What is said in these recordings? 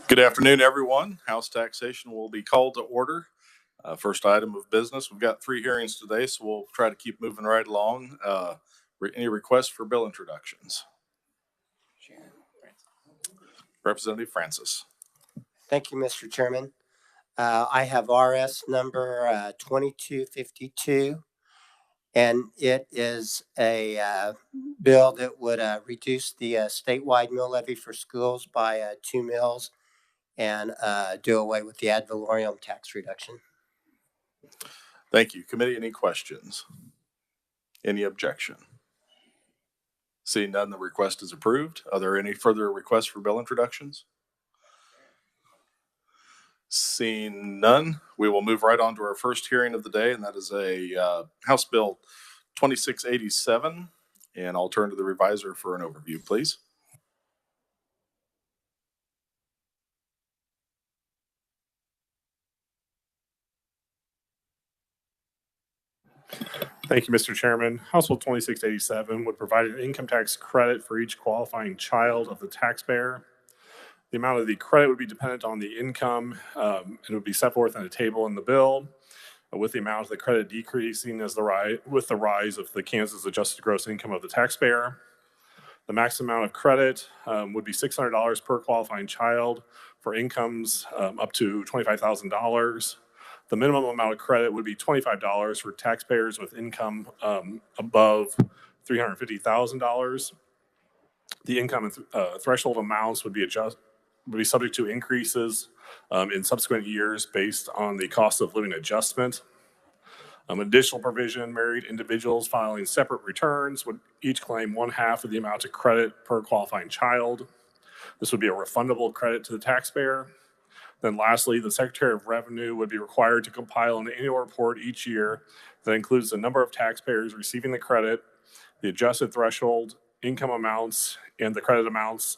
Good afternoon, everyone. House taxation will be called to order. First item of business, we've got 3 hearings today, so we'll try to keep moving right along. Any requests for bill introductions? Representative Francis. Thank you, Mr. Chairman. I have RS number 2252, and it is a bill that would reduce the statewide mill levy for schools by 2 mills and do away with the ad valorem tax reduction. Thank you. Committee, any questions? Any objection? Seeing none, the request is approved. Are there any further requests for bill introductions? Seeing none, we will move right on to our first hearing of the day, and that is a House Bill 2687. And I'll turn to the reviser for an overview, please. Thank you, Mr. Chairman. House Bill 2687 would provide an income tax credit for each qualifying child of the taxpayer. The amount of the credit would be dependent on the income, and it would be set forth in a table in the bill, with the amount of the credit decreasing with the rise of the Kansas adjusted gross income of the taxpayer. The maximum amount of credit would be $600 per qualifying child for incomes up to $25,000. The minimum amount of credit would be $25 for taxpayers with income above $350,000. The income threshold amounts would be subject to increases in subsequent years based on the cost of living adjustment. Additional provision, married individuals filing separate returns would each claim 1/2 of the amount of credit per qualifying child. This would be a refundable credit to the taxpayer. Then lastly, the Secretary of Revenue would be required to compile an annual report each year that includes the number of taxpayers receiving the credit, the adjusted threshold, income amounts, and the credit amounts,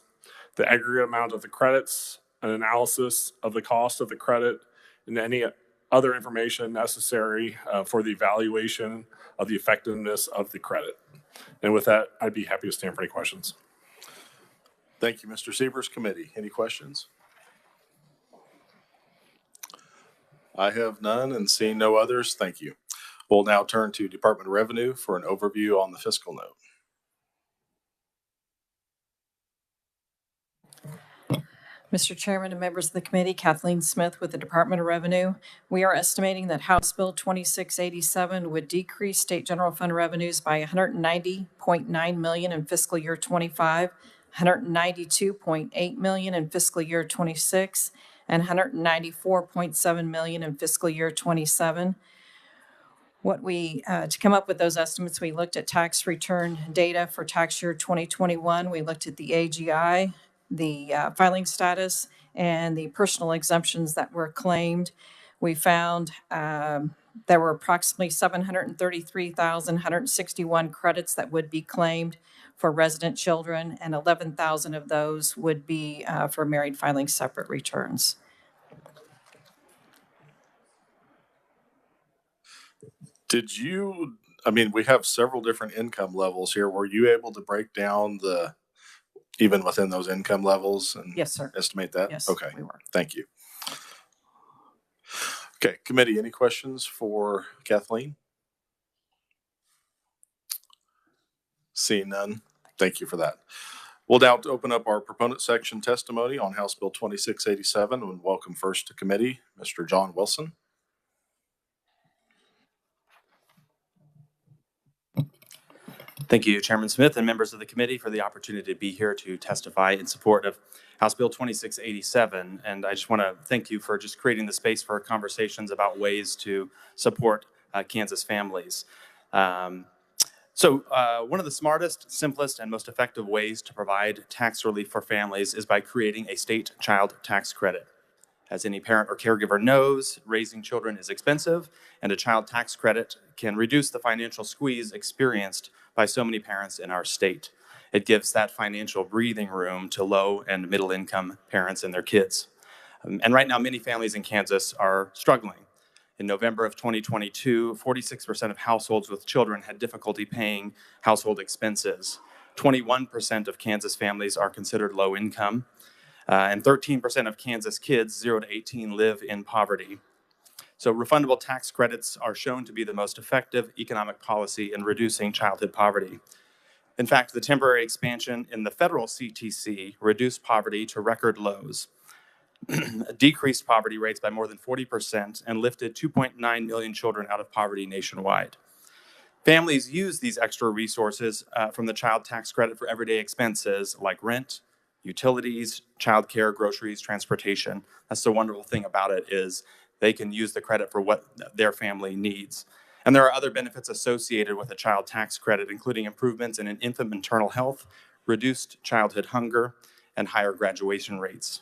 the aggregate amount of the credits, an analysis of the cost of the credit, and any other information necessary for the evaluation of the effectiveness of the credit. And with that, I'd be happy to stand for any questions. Thank you, Mr. Sievers. Committee, any questions? I have none, and seeing no others, thank you. We'll now turn to Department of Revenue for an overview on the fiscal note. Mr. Chairman and members of the committee, Kathleen Smith with the Department of Revenue. We are estimating that House Bill 2687 would decrease state general fund revenues by $190.9 million in fiscal year 25, $192.8 million in fiscal year 26, and $194.7 million in fiscal year 27. To come up with those estimates, we looked at tax return data for tax year 2021. We looked at the AGI, the filing status, and the personal exemptions that were claimed. We found there were approximately 733,161 credits that would be claimed for resident children, and 11,000 of those would be for married filing separate returns. We have several different income levels here. Were you able to break down even within those income levels and yes, sir. Estimate that? Yes, okay. We were. Thank you. Okay, committee, any questions for Kathleen? Seeing none, thank you for that. We'll now open up our proponent section testimony on House Bill 2687 and welcome first to committee, Mr. John Wilson. Thank you, Chairman Smith and members of the committee, for the opportunity to be here to testify in support of House Bill 2687. And I just want to thank you for just creating the space for conversations about ways to support Kansas families. One of the smartest, simplest, and most effective ways to provide tax relief for families is by creating a state child tax credit. As any parent or caregiver knows, raising children is expensive, and a child tax credit can reduce the financial squeeze experienced by so many parents in our state. It gives that financial breathing room to low and middle income parents and their kids. And right now, many families in Kansas are struggling. In November of 2022, 46% of households with children had difficulty paying household expenses. 21% of Kansas families are considered low income. and 13% of Kansas kids 0 to 18 live in poverty. So refundable tax credits are shown to be the most effective economic policy in reducing childhood poverty. In fact, the temporary expansion in the federal CTC reduced poverty to record lows, decreased poverty rates by more than 40%, and lifted 2.9 million children out of poverty nationwide. Families use these extra resources from the child tax credit for everyday expenses like rent, utilities, childcare, groceries, transportation. That's the wonderful thing about it, is they can use the credit for what their family needs. And there are other benefits associated with a child tax credit, including improvements in infant maternal health, reduced childhood hunger, and higher graduation rates.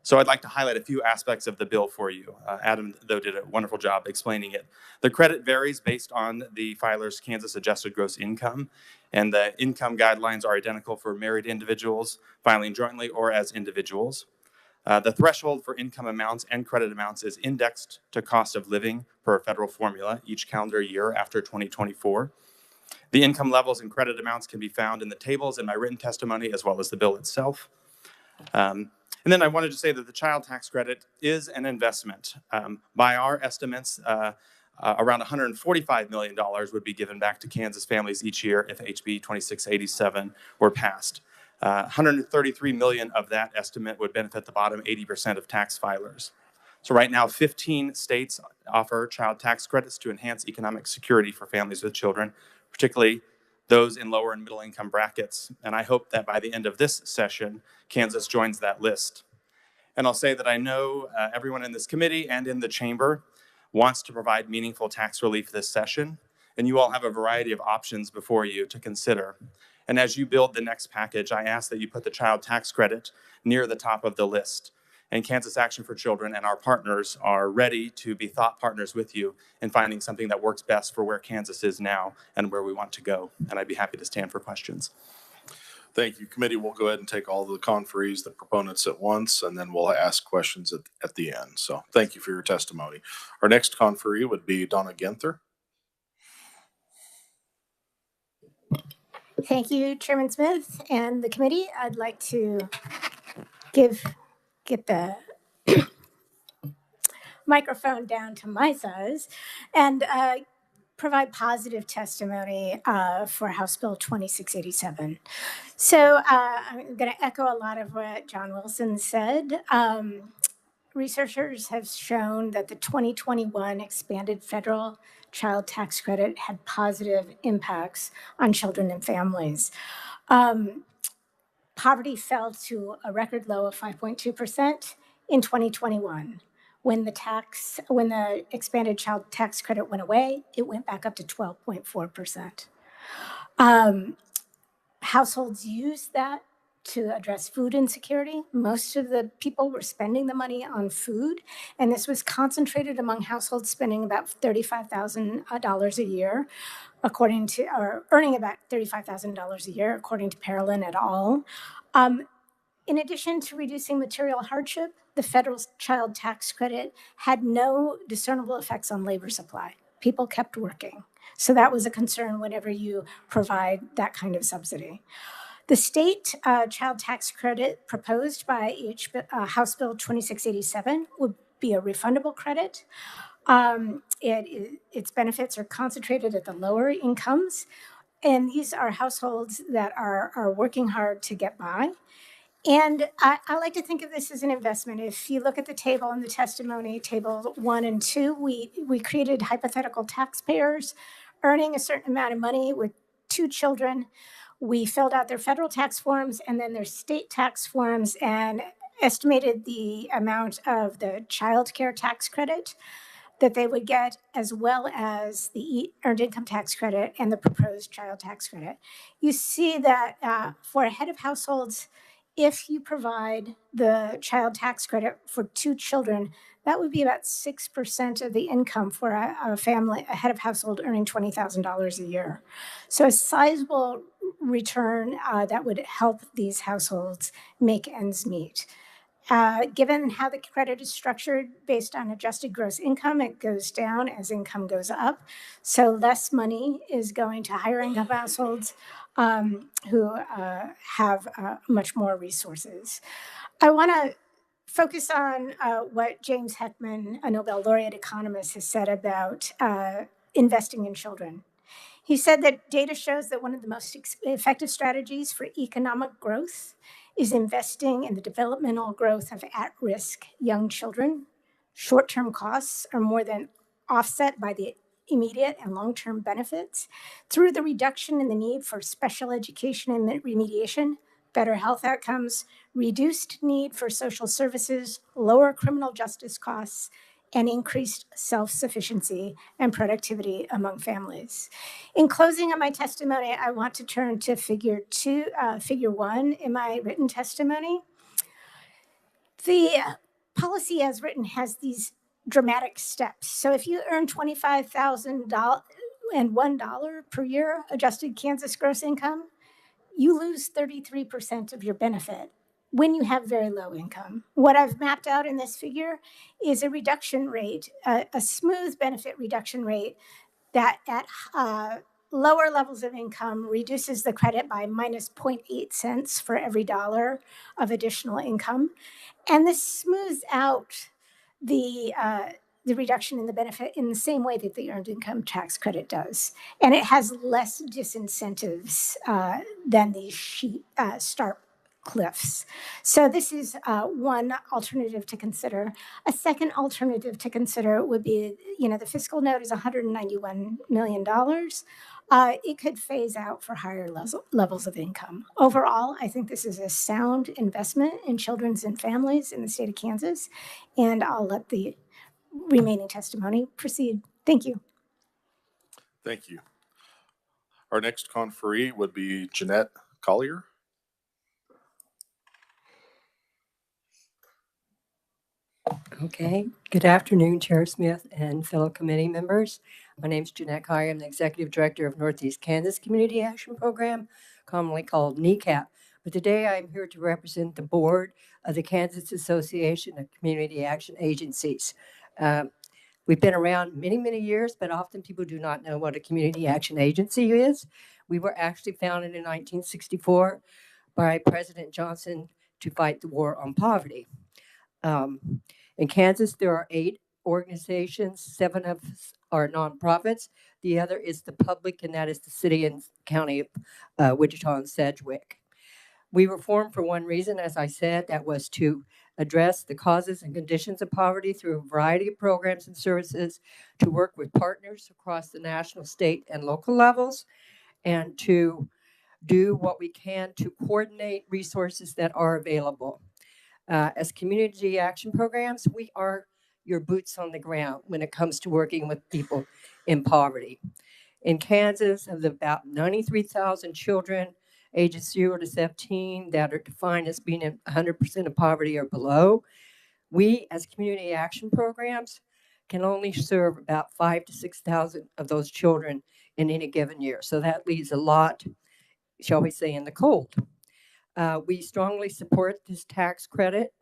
So I'd like to highlight a few aspects of the bill for you. Adam, though, did a wonderful job explaining it. The credit varies based on the filer's Kansas adjusted gross income, and the income guidelines are identical for married individuals filing jointly or as individuals. The threshold for income amounts and credit amounts is indexed to cost of living per federal formula each calendar year after 2024. The income levels and credit amounts can be found in the tables in my written testimony as well as the bill itself. And then I wanted to say that the child tax credit is an investment. By our estimates, around $145 million would be given back to Kansas families each year if HB 2687 were passed. 133 million of that estimate would benefit the bottom 80% of tax filers. So right now, 15 states offer child tax credits to enhance economic security for families with children, particularly those in lower and middle income brackets. And I hope that by the end of this session, Kansas joins that list. And I'll say that I know everyone in this committee and in the chamber wants to provide meaningful tax relief this session, and you all have a variety of options before you to consider. And as you build the next package, I ask that you put the child tax credit near the top of the list. And Kansas Action for Children and our partners are ready to be thought partners with you in finding something that works best for where Kansas is now and where we want to go. And I'd be happy to stand for questions. Thank you. Committee, we'll go ahead and take all the conferees, the proponents at once, and then we'll ask questions at the end. So thank you for your testimony. Our next conferee would be Donna Ginther. Thank you, Chairman Smith and the committee. I'd like to get the microphone down to my size and provide positive testimony for House Bill 2687. So I'm going to echo a lot of what John Wilson said. Researchers have shown that the 2021 expanded federal child tax credit had positive impacts on children and families. Poverty fell to a record low of 5.2% in 2021. When the expanded child tax credit went away, it went back up to 12.4%. Households used that to address food insecurity. Most of the people were spending the money on food, and this was concentrated among households spending about $35,000 a year, earning about $35,000 a year, according to Parolin et al. In addition to reducing material hardship, the federal child tax credit had no discernible effects on labor supply. People kept working. So that was a concern whenever you provide that kind of subsidy. The state child tax credit proposed by House Bill 2687 would be a refundable credit. Its benefits are concentrated at the lower incomes, and these are households that are working hard to get by. And I like to think of this as an investment. If you look at the table in the testimony, table 1 and 2, we created hypothetical taxpayers earning a certain amount of money with 2 children. We filled out their federal tax forms and then their state tax forms and estimated the amount of the child care tax credit that they would get, as well as the earned income tax credit and the proposed child tax credit. You see that for a head of households, if you provide the child tax credit for 2 children, that would be about 6% of the income for a family, a head of household earning $20,000 a year. So a sizable return that would help these households make ends meet. Given how the credit is structured based on adjusted gross income, it goes down as income goes up. So less money is going to higher income households. who have much more resources. I want to focus on what James Heckman, a Nobel laureate economist, has said about investing in children. He said that data shows that one of the most effective strategies for economic growth is investing in the developmental growth of at-risk young children. Short-term costs are more than offset by the immediate and long-term benefits through the reduction in the need for special education and remediation, better health outcomes, reduced need for social services, lower criminal justice costs, and increased self-sufficiency and productivity among families. In closing of my testimony, I want to turn to figure 1 in my written testimony. The policy as written has these dramatic steps. So if you earn $25,001 per year adjusted Kansas gross income, you lose 33% of your benefit when you have very low income. What I've mapped out in this figure is a reduction rate, a smooth benefit reduction rate that at lower levels of income reduces the credit by minus 0.8 cents for every dollar of additional income. And this smooths out the reduction in the benefit in the same way that the earned income tax credit does. And it has less disincentives than these sharp cliffs. So this is one alternative to consider. A second alternative to consider would be, the fiscal note is $191 million. It could phase out for higher levels of income. Overall, I think this is a sound investment in children and families in the state of Kansas, and I'll let the remaining testimony proceed. Thank you. Thank you. Our next conferee would be Jeanette Collier. Okay. Good afternoon, Chair Smith and fellow committee members. My name is Jeanette Collier. I'm the Executive Director of Northeast Kansas Community Action Program, commonly called NECAP. But today I'm here to represent the board of the Kansas Association of Community Action Agencies. We've been around many, many years, but often people do not know what a community action agency is. We were actually founded in 1964 by President Johnson to fight the war on poverty. In Kansas, there are 8 organizations. 7 of are nonprofits. The other is the public, and that is the city and county of Wichita and Sedgwick. We were formed for one reason, as I said, that was to address the causes and conditions of poverty through a variety of programs and services, to work with partners across the national, state, and local levels, and to do what we can to coordinate resources that are available. As community action programs, we are your boots on the ground when it comes to working with people in poverty. In Kansas, of about 93,000 children ages 0 to 17 that are defined as being in 100% of poverty or below, we as community action programs can only serve about 5,000 to 6,000 of those children in any given year. So that leaves a lot, shall we say, in the cold. We strongly support this tax credit,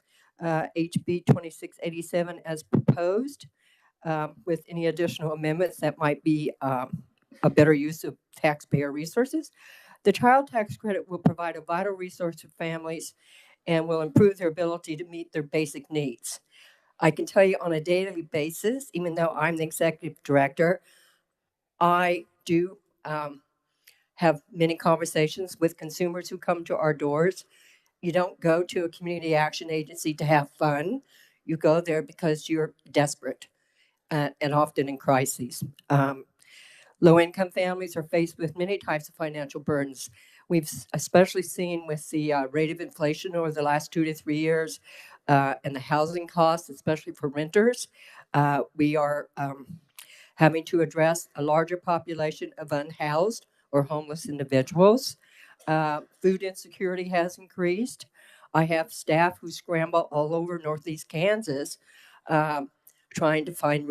HB 2687 as proposed, with any additional amendments that might be a better use of taxpayer resources. The child tax credit will provide a vital resource for families and will improve their ability to meet their basic needs. I can tell you on a daily basis, even though I'm the executive director, I do have many conversations with consumers who come to our doors. You don't go to a community action agency to have fun. You go there because you're desperate and often in crises. Low-income families are faced with many types of financial burdens. We've especially seen with the rate of inflation over the last 2 to 3 years and the housing costs, especially for renters. We are having to address a larger population of unhoused or homeless individuals. Food insecurity has increased. I have staff who scramble all over Northeast Kansas trying to find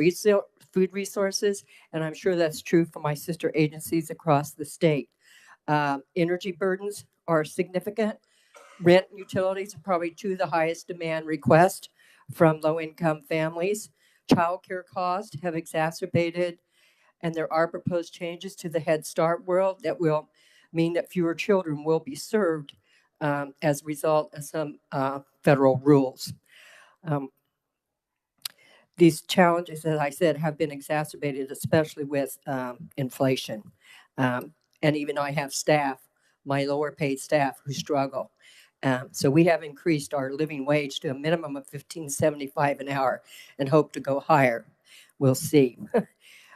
food resources, and I'm sure that's true for my sister agencies across the state. Energy burdens are significant. Rent and utilities are probably 2 of the highest demand requests from low-income families. Child care costs have exacerbated, and there are proposed changes to the Head Start world that will mean that fewer children will be served as a result of some federal rules. These challenges, as I said, have been exacerbated, especially with inflation. And even I have staff, my lower paid staff, who struggle. So we have increased our living wage to a minimum of $15.75 an hour and hope to go higher. We'll see.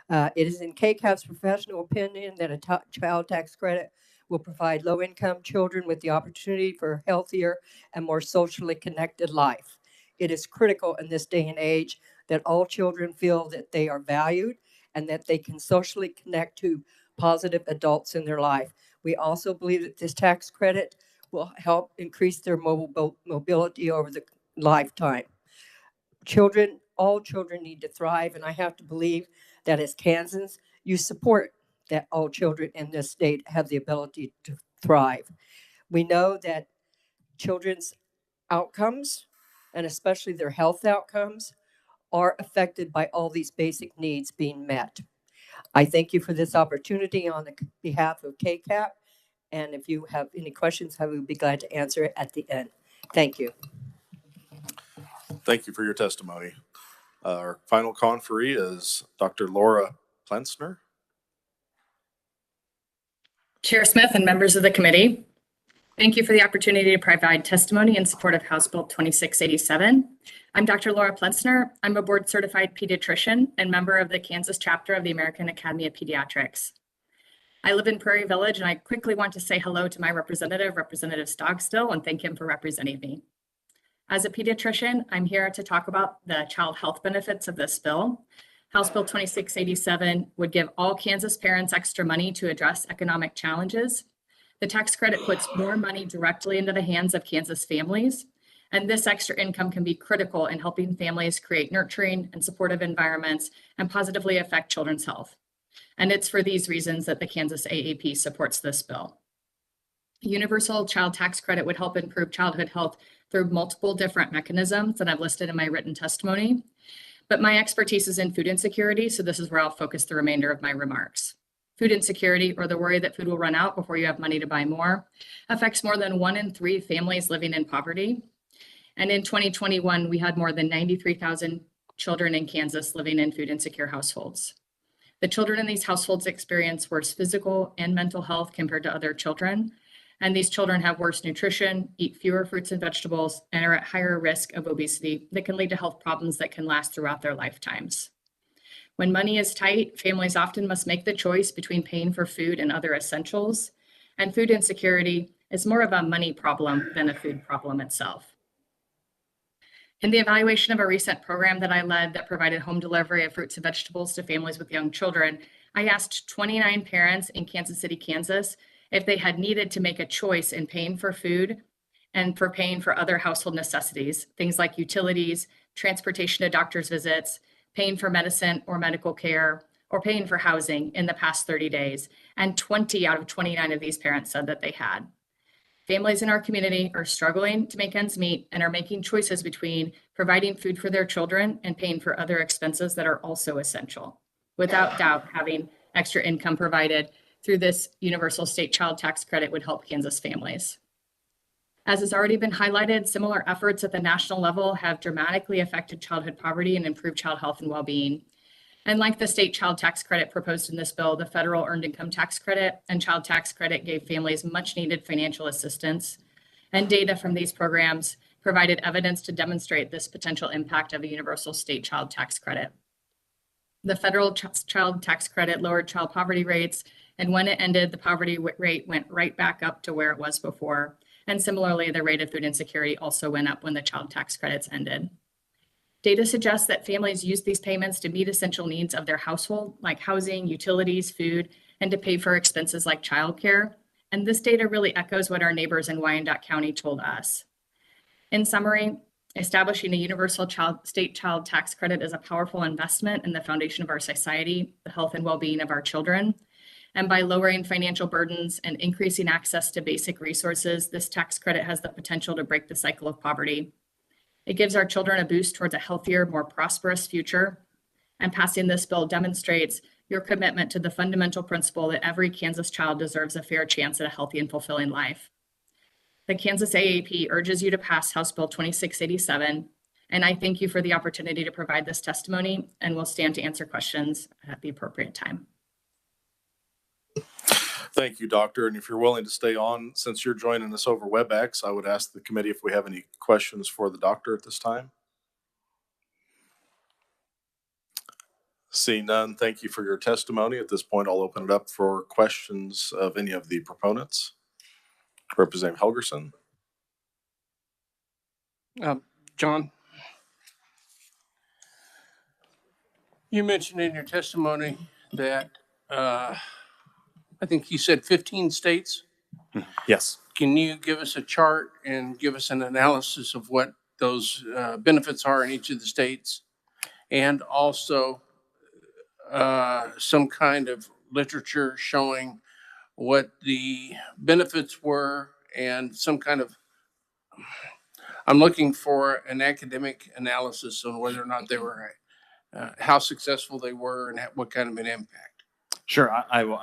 It is in KCAP's professional opinion that a child tax credit will provide low-income children with the opportunity for a healthier and more socially connected life. It is critical in this day and age that all children feel that they are valued and that they can socially connect to positive adults in their life. We also believe that this tax credit will help increase their mobility over the lifetime. All children need to thrive, and I have to believe that as Kansans, you support that all children in this state have the ability to thrive. We know that children's outcomes, and especially their health outcomes, are affected by all these basic needs being met. I thank you for this opportunity on behalf of KCAP, and if you have any questions, I would be glad to answer it at the end. Thank you. Thank you for your testimony. Our final conferee is Dr. Laura Plensner. Chair Smith and members of the committee, thank you for the opportunity to provide testimony in support of House Bill 2687. I'm Dr. Laura Plensner. I'm a board certified pediatrician and member of the Kansas chapter of the American Academy of Pediatrics. I live in Prairie Village, and I quickly want to say hello to my representative, Representative Stogstill, and thank him for representing me. As a pediatrician, I'm here to talk about the child health benefits of this bill. House Bill 2687 would give all Kansas parents extra money to address economic challenges. The tax credit puts more money directly into the hands of Kansas families, and this extra income can be critical in helping families create nurturing and supportive environments and positively affect children's health. And it's for these reasons that the Kansas AAP supports this bill. Universal child tax credit would help improve childhood health through multiple different mechanisms that I've listed in my written testimony. But my expertise is in food insecurity, so this is where I'll focus the remainder of my remarks. Food insecurity, or the worry that food will run out before you have money to buy more, affects more than 1 in 3 families living in poverty. And in 2021, we had more than 93,000 children in Kansas living in food insecure households. The children in these households experience worse physical and mental health compared to other children. And these children have worse nutrition, eat fewer fruits and vegetables, and are at higher risk of obesity that can lead to health problems that can last throughout their lifetimes. When money is tight, families often must make the choice between paying for food and other essentials. And food insecurity is more of a money problem than a food problem itself. In the evaluation of a recent program that I led that provided home delivery of fruits and vegetables to families with young children, I asked 29 parents in Kansas City, Kansas, if they had needed to make a choice in paying for food and for paying for other household necessities, things like utilities, transportation to doctor's visits, paying for medicine or medical care, or paying for housing in the past 30 days. And 20 out of 29 of these parents said that they had. Families in our community are struggling to make ends meet and are making choices between providing food for their children and paying for other expenses that are also essential. Without doubt, having extra income provided through this universal state child tax credit would help Kansas families. As has already been highlighted, similar efforts at the national level have dramatically affected childhood poverty and improved child health and well-being. And like the state child tax credit proposed in this bill, the federal earned income tax credit and child tax credit gave families much needed financial assistance. And data from these programs provided evidence to demonstrate this potential impact of a universal state child tax credit. The federal child tax credit lowered child poverty rates, and when it ended, the poverty rate went right back up to where it was before. And similarly, the rate of food insecurity also went up when the child tax credits ended. Data suggests that families use these payments to meet essential needs of their household, like housing, utilities, food, and to pay for expenses like childcare. And this data really echoes what our neighbors in Wyandotte County told us. In summary, establishing a universal state child tax credit is a powerful investment in the foundation of our society, the health and well-being of our children. And by lowering financial burdens and increasing access to basic resources, this tax credit has the potential to break the cycle of poverty. It gives our children a boost towards a healthier, more prosperous future. And passing this bill demonstrates your commitment to the fundamental principle that every Kansas child deserves a fair chance at a healthy and fulfilling life. The Kansas AAP urges you to pass House Bill 2687, and I thank you for the opportunity to provide this testimony and will stand to answer questions at the appropriate time. Thank you, Doctor. And if you're willing to stay on, since you're joining us over WebEx, I would ask the committee if we have any questions for the doctor at this time. Seeing none, thank you for your testimony. At this point, I'll open it up for questions of any of the proponents. Representative Helgerson. John, you mentioned in your testimony that I think you said 15 states. Yes. Can you give us a chart and give us an analysis of what those benefits are in each of the states? And also some kind of literature showing what the benefits were and some kind of, I'm looking for an academic analysis on whether or not they were, how successful they were and what kind of an impact. Sure, I will.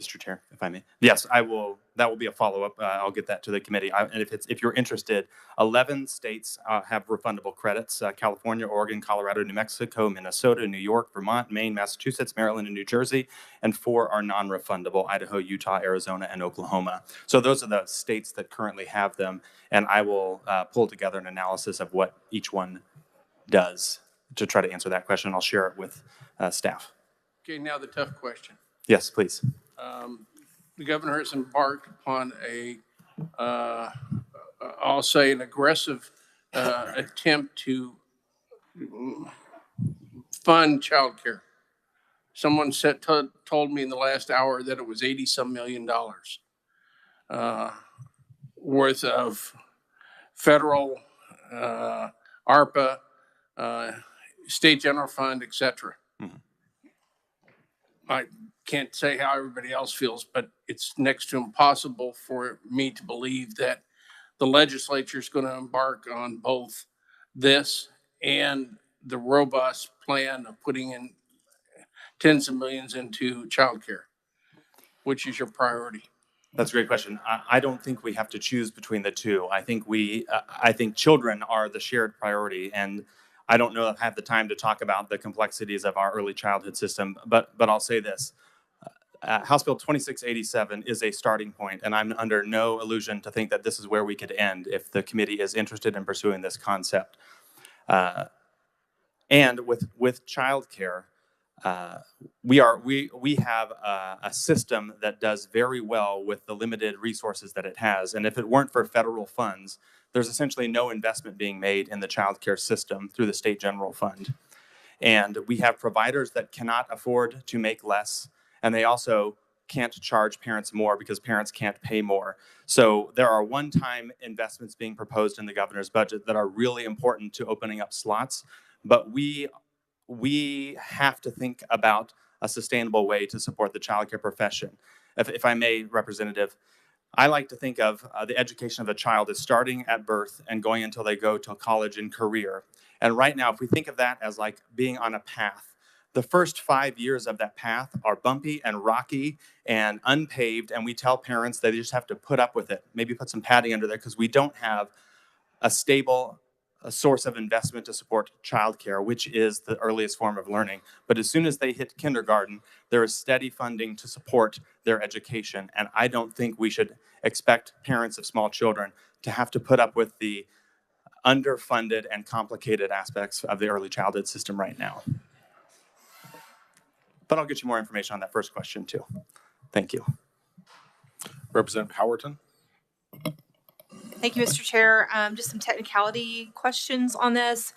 Mr. Chair, if I may. Yes, I will. That will be a follow-up. I'll get that to the committee. And if you're interested, 11 states have refundable credits: California, Oregon, Colorado, New Mexico, Minnesota, New York, Vermont, Maine, Massachusetts, Maryland, and New Jersey. And 4 are non-refundable: Idaho, Utah, Arizona, and Oklahoma. So those are the states that currently have them. And I will pull together an analysis of what each one does to try to answer that question. I'll share it with staff. Okay, now the tough question. Yes, please. The governor has embarked upon I'll say an aggressive attempt to fund childcare. Someone told me in the last hour that it was $80-some million worth of federal, ARPA, state general fund, et cetera. Mm-hmm. I can't say how everybody else feels, but it's next to impossible for me to believe that the legislature is going to embark on both this and the robust plan of putting in tens of millions into childcare. Which is your priority? That's a great question. I don't think we have to choose between the two. I think children are the shared priority, and I don't know if I have the time to talk about the complexities of our early childhood system, but I'll say this. House Bill 2687 is a starting point, and I'm under no illusion to think that this is where we could end if the committee is interested in pursuing this concept. And with childcare, we have a system that does very well with the limited resources that it has. And if it weren't for federal funds, there's essentially no investment being made in the childcare system through the state general fund. And we have providers that cannot afford to make less, and they also can't charge parents more because parents can't pay more. So there are one-time investments being proposed in the governor's budget that are really important to opening up slots, but we have to think about a sustainable way to support the childcare profession. If I may, Representative, I like to think of the education of a child as starting at birth and going until they go to college and career. And right now, if we think of that as like being on a path, the first 5 years of that path are bumpy and rocky and unpaved, and we tell parents that they just have to put up with it, maybe put some padding under there, because we don't have a stable source of investment to support childcare, which is the earliest form of learning. But as soon as they hit kindergarten, there is steady funding to support their education. And I don't think we should expect parents of small children to have to put up with the underfunded and complicated aspects of the early childhood system right now. But I'll get you more information on that first question too. Thank you. Representative Howerton. Thank you, Mr. Chair. Just some technicality questions on this.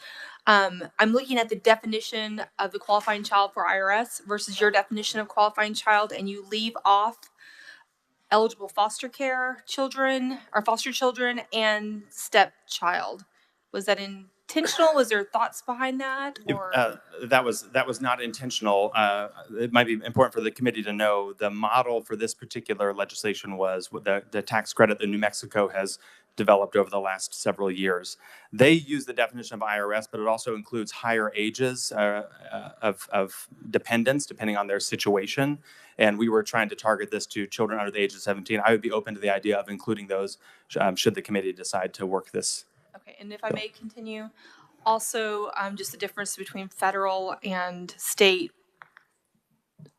I'm looking at the definition of the qualifying child for IRS versus your definition of qualifying child, and you leave off eligible foster care children or foster children and stepchild. Was that intentional? Was there thoughts behind that? Or? That was not intentional. It might be important for the committee to know the model for this particular legislation was the tax credit that New Mexico has developed over the last several years. They use the definition of IRS, but it also includes higher ages of dependents, depending on their situation. And we were trying to target this to children under the age of 17. I would be open to the idea of including those should the committee decide to work this. Okay, and if I may continue, also just the difference between federal and state.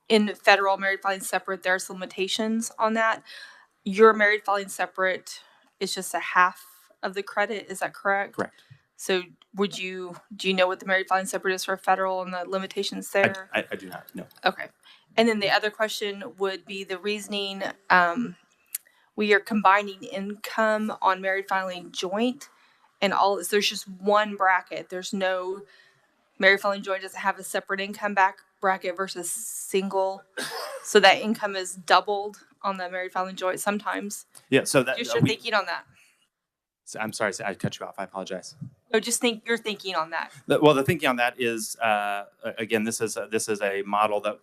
In federal married filing separate, there's limitations on that. Your married filing separate is just a half of the credit. Is that correct? Correct. So do you know what the married filing separate is for federal and the limitations there? I do not know. Okay. And then the other question would be the reasoning. We are combining income on married filing joint and there's just one bracket. There's no married filing joint doesn't have a separate income bracket versus single. So that income is doubled on the married filing joint sometimes. Yeah, so that Just your thinking on that. I'm sorry, I cut you off. I apologize. No, just think your thinking on that. Well, the thinking on that is, again, this is a model that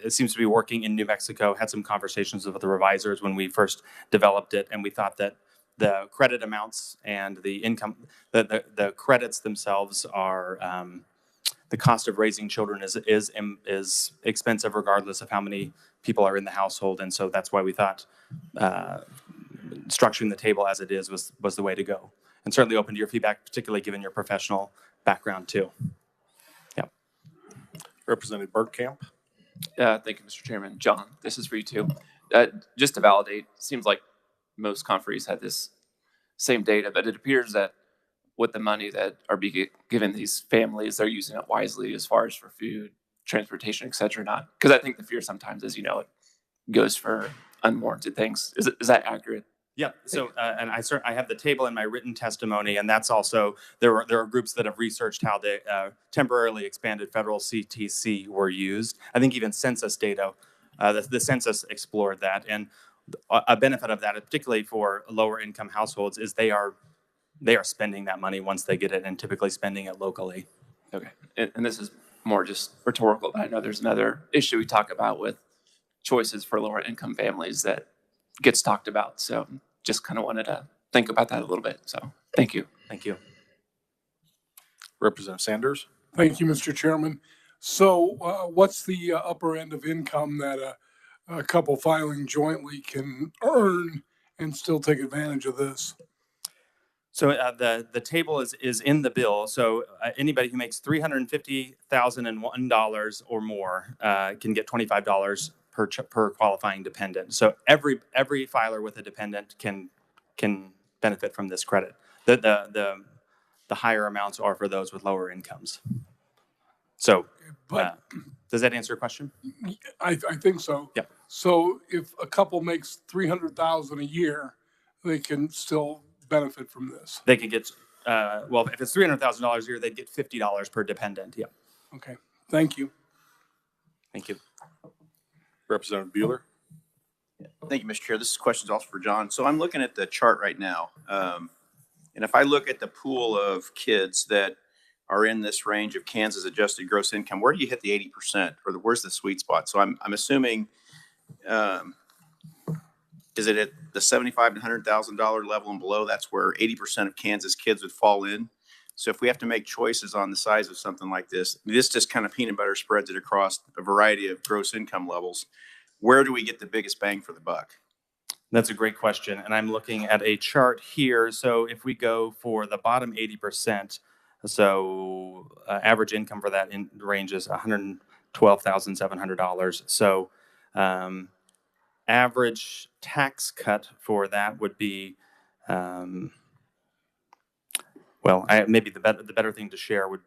it seems to be working in New Mexico. Had some conversations with the revisers when we first developed it, and we thought that the credit amounts and the income, the credits themselves are the cost of raising children is expensive regardless of how many people are in the household, and so that's why we thought structuring the table as it is was the way to go. And certainly open to your feedback, particularly given your professional background too. Yeah. Representative Bergkamp. Thank you, Mr. Chairman. John, this is for you too. Just to validate, seems like most conferees had this same data, but it appears that with the money that are being given these families, they're using it wisely as far as for food, transportation, et cetera, not. Because I think the fear sometimes is, it goes for unwarranted things. Is that accurate? Yeah. So, and I have the table in my written testimony, and that's also there are groups that have researched how the temporarily expanded federal CTC were used. I think even census data, the census explored that, and a benefit of that, particularly for lower income households, is they are spending that money once they get it, and typically spending it locally. Okay, and this is more just rhetorical, but I know there's another issue we talk about with choices for lower income families that gets talked about. So just kind of wanted to think about that a little bit. So thank you. Thank you. Representative Sanders. Thank you, Mr. Chairman. So what's the upper end of income that a couple filing jointly can earn and still take advantage of this? So the table is in the bill. So anybody who makes $350,001 or more can get $25 per qualifying dependent. So every filer with a dependent can benefit from this credit. The higher amounts are for those with lower incomes. So does that answer your question? I think so. Yeah. So if a couple makes $300,000 a year, they can still benefit from this. They can get well, if it's $300,000 a year, they'd get $50 per dependent. Yeah. Okay. Thank you. Thank you. Representative Bueller. Thank you, Mr. Chair. This question is also for John. So I'm looking at the chart right now. And if I look at the pool of kids that are in this range of Kansas adjusted gross income, where do you hit the 80%, or where's the sweet spot? So I'm assuming, is it at the $75,000 to $100,000 level and below? That's where 80% of Kansas kids would fall in. So if we have to make choices on the size of something like this just kind of peanut butter spreads it across a variety of gross income levels. Where do we get the biggest bang for the buck? That's a great question. And I'm looking at a chart here. So if we go for the bottom 80%, so average income for that range is $112,700. So average tax cut for that would be, maybe the better thing to share would,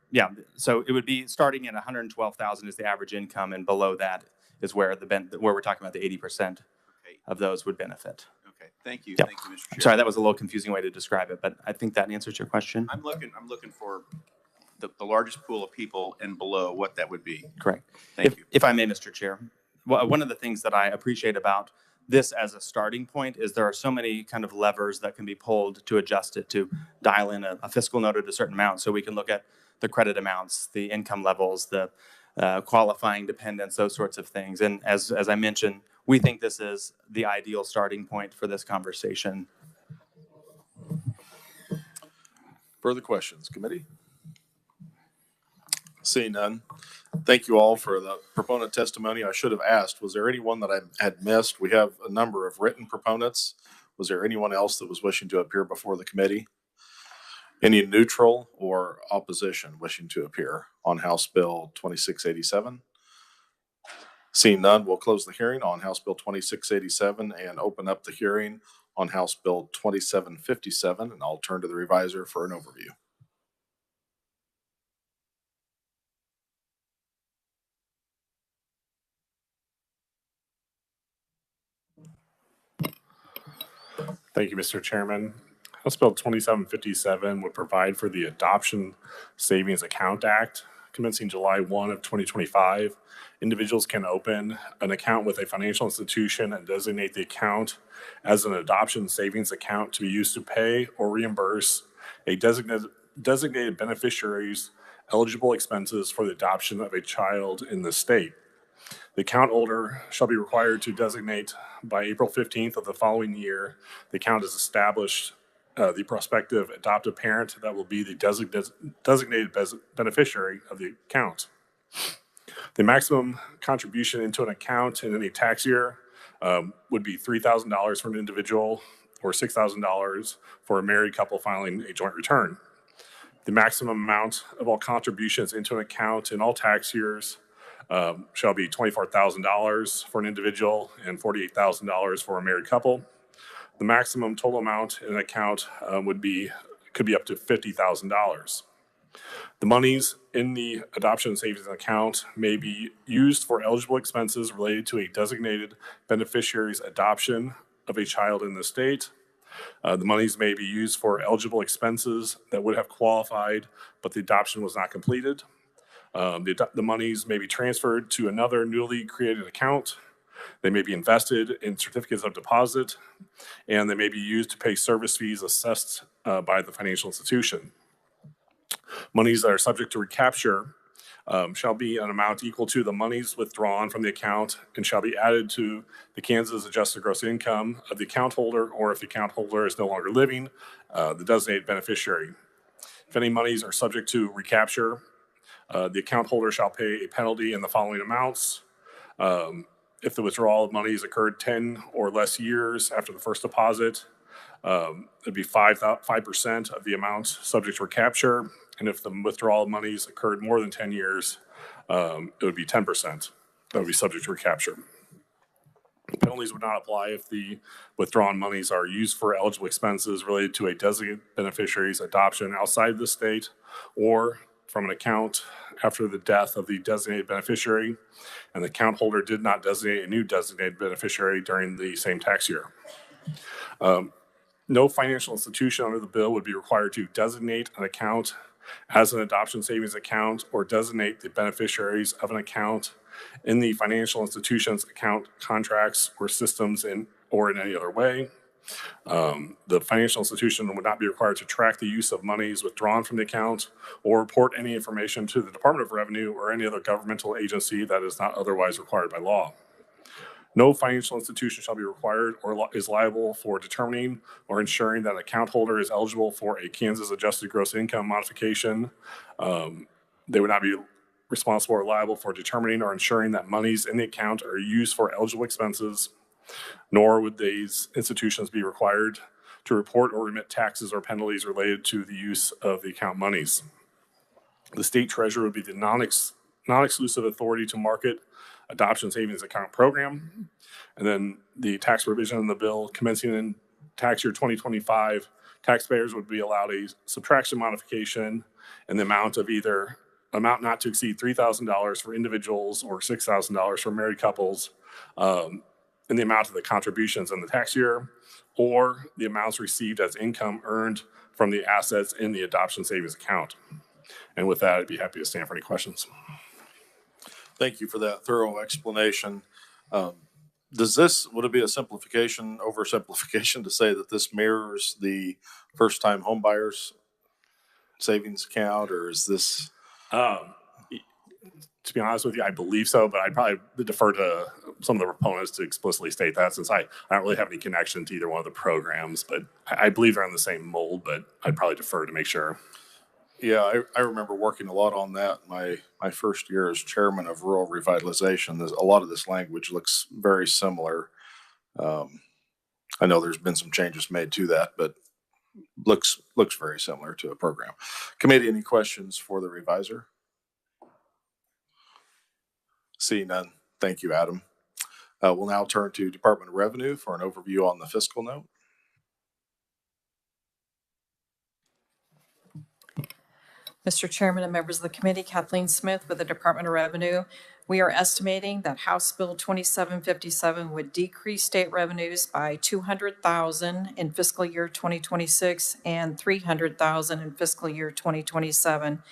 so it would be starting at 112,000 is the average income, and below that is where we're talking about the 80% of those would benefit. Okay, thank you. Yeah. Thank you, Mr. Chair. I'm sorry, that was a little confusing way to describe it, but I think that answers your question. I'm looking for the largest pool of people and below what that would be. Correct. Thank you. If I may, Mr. Chair, one of the things that I appreciate about this as a starting point is there are so many kind of levers that can be pulled to adjust it, to dial in a fiscal note at a certain amount. So we can look at the credit amounts, the income levels, the qualifying dependents, those sorts of things. And as I mentioned, we think this is the ideal starting point for this conversation. Further questions, committee? Seeing none. Thank you all for the proponent testimony. I should have asked, was there anyone that I had missed? We have a number of written proponents. Was there anyone else that was wishing to appear before the committee? Any neutral or opposition wishing to appear on House Bill 2687? Seeing none, we'll close the hearing on House Bill 2687 and open up the hearing on House Bill 2757, and I'll turn to the reviser for an overview. Thank you, Mr. Chairman. House Bill 2757 would provide for the Adoption Savings Account Act. Commencing July 1 of 2025, individuals can open an account with a financial institution and designate the account as an adoption savings account to be used to pay or reimburse a designated beneficiary's eligible expenses for the adoption of a child in the state. The account holder shall be required to designate by April 15th of the following year. The account is established the prospective adoptive parent that will be the designated beneficiary of the account. The maximum contribution into an account in any tax year would be $3,000 for an individual or $6,000 for a married couple filing a joint return. The maximum amount of all contributions into an account in all tax years shall be $24,000 for an individual and $48,000 for a married couple. The maximum total amount in an account could be up to $50,000. The monies in the adoption savings account may be used for eligible expenses related to a designated beneficiary's adoption of a child in the state. The monies may be used for eligible expenses that would have qualified, but the adoption was not completed. The monies may be transferred to another newly created account. They may be invested in certificates of deposit, and they may be used to pay service fees assessed by the financial institution. Monies that are subject to recapture shall be an amount equal to the monies withdrawn from the account and shall be added to the Kansas adjusted gross income of the account holder, or if the account holder is no longer living, the designated beneficiary. If any monies are subject to recapture, the account holder shall pay a penalty in the following amounts. If the withdrawal of money has occurred 10 or less years after the first deposit, it'd be 5% of the amount subject to recapture. And if the withdrawal of monies occurred more than 10 years, it would be 10% that would be subject to recapture. Penalties would not apply if the withdrawn monies are used for eligible expenses related to a designated beneficiary's adoption outside the state or from an account after the death of the designated beneficiary, and the account holder did not designate a new designated beneficiary during the same tax year. No financial institution under the bill would be required to designate an account as an adoption savings account or designate the beneficiaries of an account in the financial institution's account contracts or systems or in any other way. The financial institution would not be required to track the use of monies withdrawn from the account or report any information to the Department of Revenue or any other governmental agency that is not otherwise required by law. No financial institution shall be required or is liable for determining or ensuring that an account holder is eligible for a Kansas adjusted gross income modification. They would not be responsible or liable for determining or ensuring that monies in the account are used for eligible expenses, nor would these institutions be required to report or remit taxes or penalties related to the use of the account monies. The state treasurer would be the non-exclusive authority to market adoption savings account program. And then the tax provision in the bill commencing in tax year 2025, taxpayers would be allowed a subtraction modification in the amount not to exceed $3,000 for individuals or $6,000 for married couples in the amount of the contributions in the tax year, or the amounts received as income earned from the assets in the adoption savings account. And with that, I'd be happy to stand for any questions. Thank you for that thorough explanation. Would it be a oversimplification to say that this mirrors the first-time homebuyers savings account, or is this? To be honest with you, I believe so, but I'd probably defer to some of the proponents to explicitly state that, since I don't really have any connection to either one of the programs. But I believe they're in the same mold, but I'd probably defer to make sure. Yeah, I remember working a lot on that. My first year as chairman of rural revitalization, a lot of this language looks very similar. I know there's been some changes made to that, but looks very similar to a program. Committee, any questions for the reviser? Seeing none, thank you, Adam. We'll now turn to Department of Revenue for an overview on the fiscal note. Mr. Chairman and members of the committee, Kathleen Smith with the Department of Revenue. We are estimating that House Bill 2757 would decrease state revenues by $200,000 in fiscal year 2026 and $300,000 in fiscal year 2027.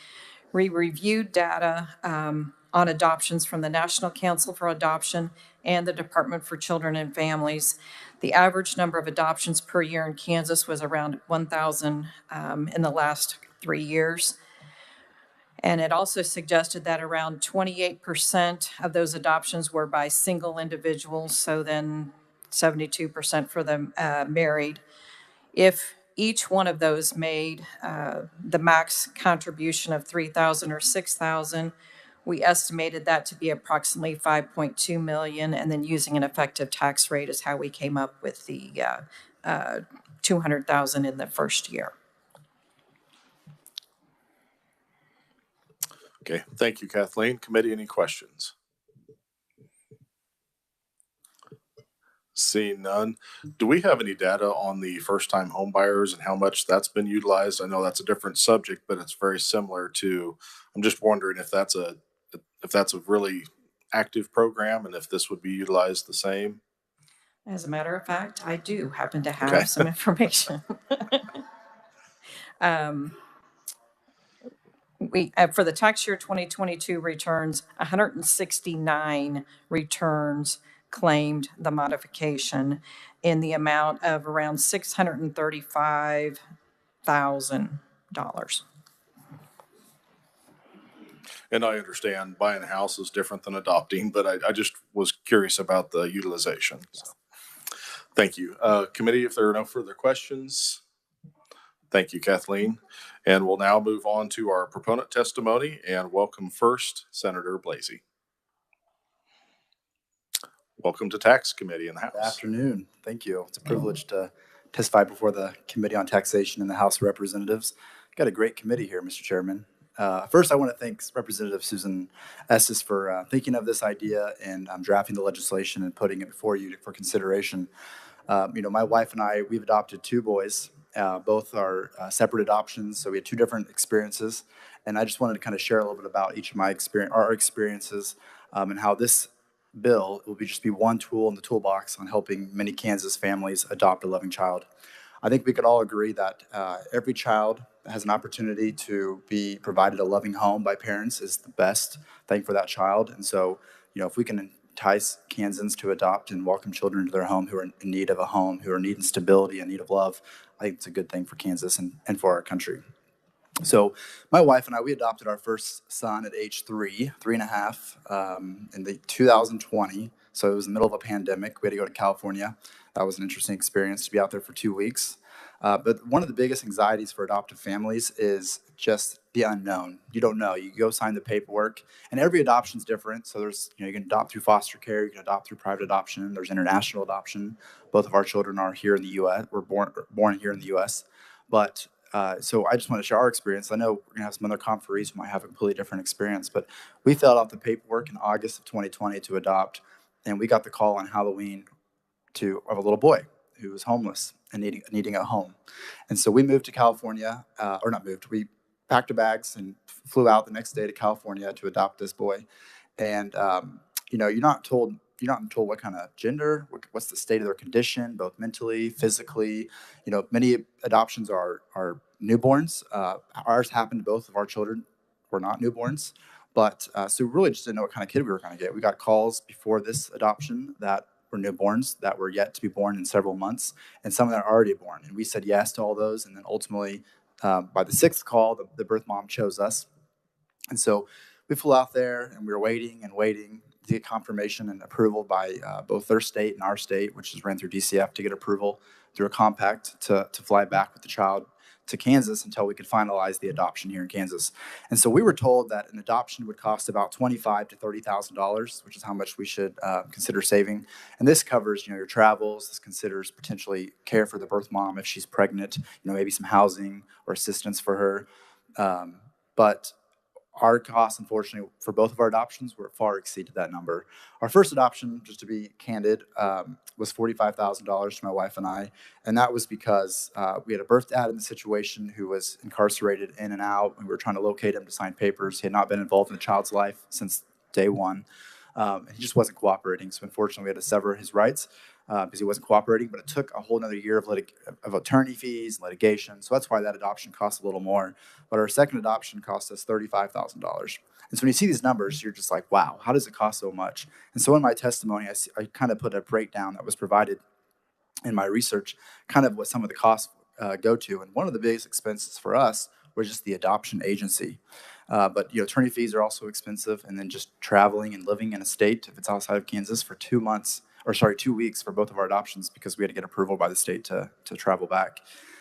We reviewed data on adoptions from the National Council for Adoption and the Department for Children and Families. The average number of adoptions per year in Kansas was around 1,000 in the last 3 years. And it also suggested that around 28% of those adoptions were by single individuals, so then 72% for the married. If each one of those made the max contribution of $3,000 or $6,000, we estimated that to be approximately $5.2 million, and then using an effective tax rate is how we came up with the $200,000 in the first year. Okay, thank you, Kathleen. Committee, any questions? Seeing none, do we have any data on the first-time home buyers and how much that's been utilized? I know that's a different subject, but it's very similar to, I'm just wondering if that's a really active program and if this would be utilized the same. As a matter of fact, I do happen to have Okay. some information. For the tax year 2022 returns, 169 returns claimed the modification in the amount of around $635,000. And I understand buying a house is different than adopting, but I just was curious about the utilization. So, thank you. Committee, if there are no further questions, thank you, Kathleen. And we'll now move on to our proponent testimony and welcome first Senator Blasey. Welcome to Tax Committee in the House. Good afternoon. Thank you. It's a privilege to testify before the Committee on Taxation in the House of Representatives. Got a great committee here, Mr. Chairman. First, I want to thank Representative Susan Estes for thinking of this idea and drafting the legislation and putting it before you for consideration. My wife and I, we've adopted 2 boys. Both are separate adoptions, so we had 2 different experiences. And I just wanted to kind of share a little bit about each of our experiences, and how this bill will just be one tool in the toolbox on helping many Kansas families adopt a loving child. I think we could all agree that every child that has an opportunity to be provided a loving home by parents is the best thing for that child. And so, if we can entice Kansans to adopt and welcome children into their home who are in need of a home, who are needing stability and need of love, I think it's a good thing for Kansas and for our country. So my wife and I, we adopted our first son at age 3.5, in the 2020. So it was in the middle of a pandemic. We had to go to California. That was an interesting experience to be out there for 2 weeks. But one of the biggest anxieties for adoptive families is just the unknown. You don't know. You go sign the paperwork, and every adoption is different. So there's, you can adopt through foster care, you can adopt through private adoption. There's international adoption. Both of our children are here in the U.S. We're born here in the U.S. But so I just want to share our experience. I know we're going to have some other conferees who might have a completely different experience, but we filled out the paperwork in August of 2020 to adopt, and we got the call on Halloween of a little boy who was homeless and needing a home. And so we moved to California, we packed our bags and flew out the next day to California to adopt this boy. And, you're not told what kind of gender, what's the state of their condition, both mentally, physically. Many adoptions are newborns. Ours happened to both of our children were not newborns. But so we really just didn't know what kind of kid we were going to get. We got calls before this adoption that were newborns that were yet to be born in several months, and some that are already born. And we said yes to all those. And then ultimately, by the 6th call, the birth mom chose us. And so we flew out there and we were waiting and waiting to get confirmation and approval by both their state and our state, which is ran through DCF to get approval through a compact to fly back with the child to Kansas until we could finalize the adoption here in Kansas. And so we were told that an adoption would cost about $25,000 to $30,000, which is how much we should consider saving. And this covers, your travels. This considers potentially care for the birth mom if she's pregnant, maybe some housing or assistance for her. But our costs, unfortunately, for both of our adoptions were far exceeded that number. Our first adoption, just to be candid, was $45,000 to my wife and I. And that was because we had a birth dad in the situation who was incarcerated in and out. We were trying to locate him to sign papers. He had not been involved in the child's life since day one. He just wasn't cooperating. So unfortunately, we had to sever his rights because he wasn't cooperating. But it took a whole another year of attorney fees, litigation. So that's why that adoption cost a little more. But our second adoption cost us $35,000. And so when you see these numbers, you're just like, wow, how does it cost so much? And so in my testimony, I kind of put a breakdown that was provided in my research, kind of what some of the costs go to. And one of the biggest expenses for us was just the adoption agency. But attorney fees are also expensive, and then just traveling and living in a state, if it's outside of Kansas, for 2 weeks for both of our adoptions because we had to get approval by the state to travel back.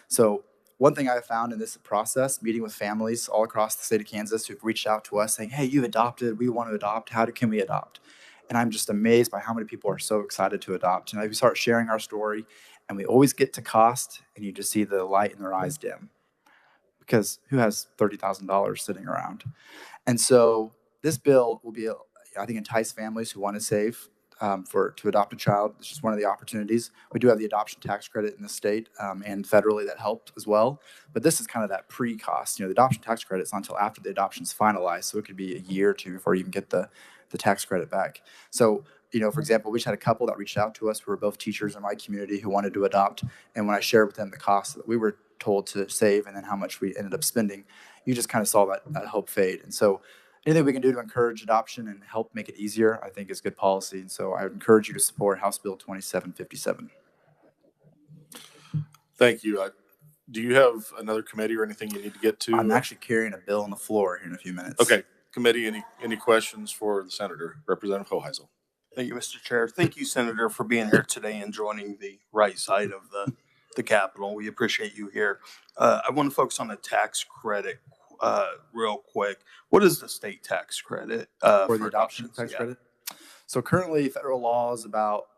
So one thing I found in this process, meeting with families all across the state of Kansas who've reached out to us saying, hey, you've adopted, we want to adopt, can we adopt? And I'm just amazed by how many people are so excited to adopt. And we start sharing our story, and we always get to cost, and you just see the light in their eyes dim. Because who has $30,000 sitting around? And so this bill will be, I think, entice families who want to save to adopt a child. It's just one of the opportunities. We do have the adoption tax credit in the state and federally that helped as well. But this is kind of that pre-cost. The adoption tax credit is not until after the adoption is finalized, so it could be a year or two before you can get the tax credit back. So, for example, we just had a couple that reached out to us who were both teachers in my community who wanted to adopt. And when I shared with them the cost that we were told to save and then how much we ended up spending, you just kind of saw that hope fade. And so anything we can do to encourage adoption and help make it easier, I think is good policy. And so I would encourage you to support House Bill 2757. Thank you. Do you have another committee or anything you need to get to? I'm actually carrying a bill on the floor here in a few minutes. Okay. Committee, any questions for the senator? Representative Hoheisel. Thank you, Mr. Chair. Thank you, Senator, for being here today and joining the right side of the Capitol. We appreciate you here. I want to focus on the tax credit real quick. What is the state tax credit for the adoption tax credit? So currently, federal law is about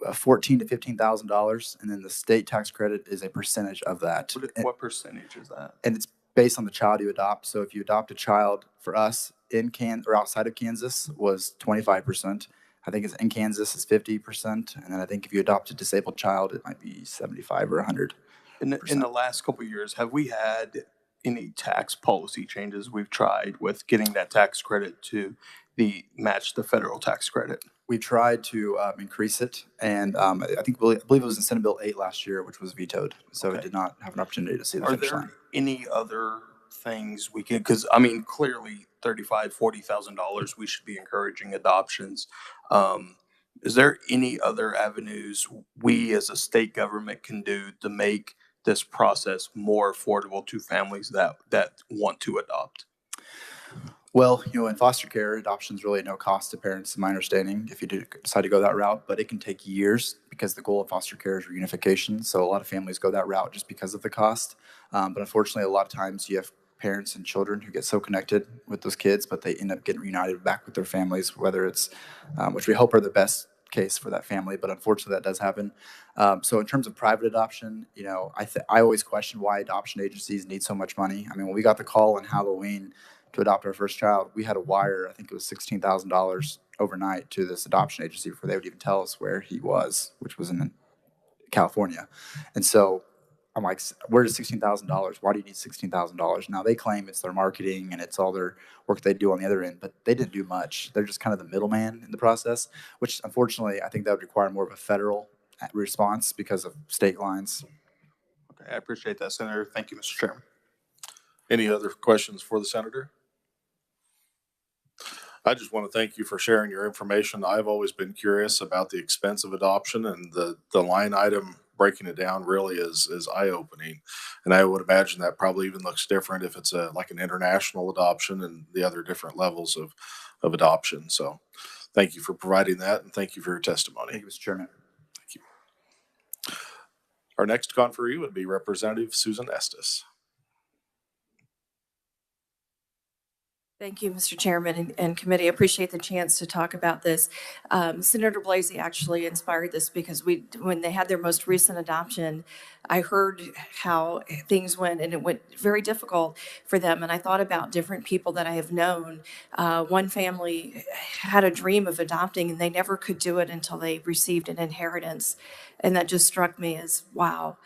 $14,000 to $15,000, and then the state tax credit is a percentage of that. What percentage is that? And it's based on the child you adopt. So if you adopt a child for us in or outside of Kansas was 25%. I think it's in Kansas is 50%, and then I think if you adopt a disabled child, it might be 75 or 100. In the last couple of years, have we had any tax policy changes we've tried with getting that tax credit to match the federal tax credit? We tried to increase it, and I believe it was in Senate Bill 8 last year, which was vetoed. So It did not have an opportunity to see the finish line. Are there any other things we can? Because clearly $35,000, $40,000, we should be encouraging adoptions. Is there any other avenues we as a state government can do to make this process more affordable to families that want to adopt? Well, in foster care, adoption is really no cost to parents, in my understanding, if you do decide to go that route. But it can take years because the goal of foster care is reunification. So a lot of families go that route just because of the cost. But unfortunately, a lot of times you have parents and children who get so connected with those kids, but they end up getting reunited back with their families, whether it's, which we hope are the best case for that family, but unfortunately that does happen. So in terms of private adoption, I always question why adoption agencies need so much money. When we got the call on Halloween to adopt our first child, we had to wire, I think it was $16,000 overnight to this adoption agency before they would even tell us where he was, which was in California. And so I'm like, where does $16,000? Why do you need $16,000? Now they claim it's their marketing and it's all their work they do on the other end, but they didn't do much. They're just kind of the middleman in the process, which unfortunately I think that would require more of a federal response because of state lines. Okay, I appreciate that, Senator. Thank you, Mr. Chairman. Any other questions for the senator? I just want to thank you for sharing your information. I've always been curious about the expense of adoption and the line item breaking it down really is eye-opening. And I would imagine that probably even looks different if it's like an international adoption and the other different levels of adoption. So thank you for providing that, and thank you for your testimony. Thank you, Mr. Chairman. Thank you. Our next conferee would be Representative Susan Estes. Thank you, Mr. Chairman and committee. I appreciate the chance to talk about this. Senator Blasey actually inspired this because when they had their most recent adoption, I heard how things went, and it went very difficult for them. And I thought about different people that I have known. One family had a dream of adopting, and they never could do it until they received an inheritance. And that just struck me as, wow.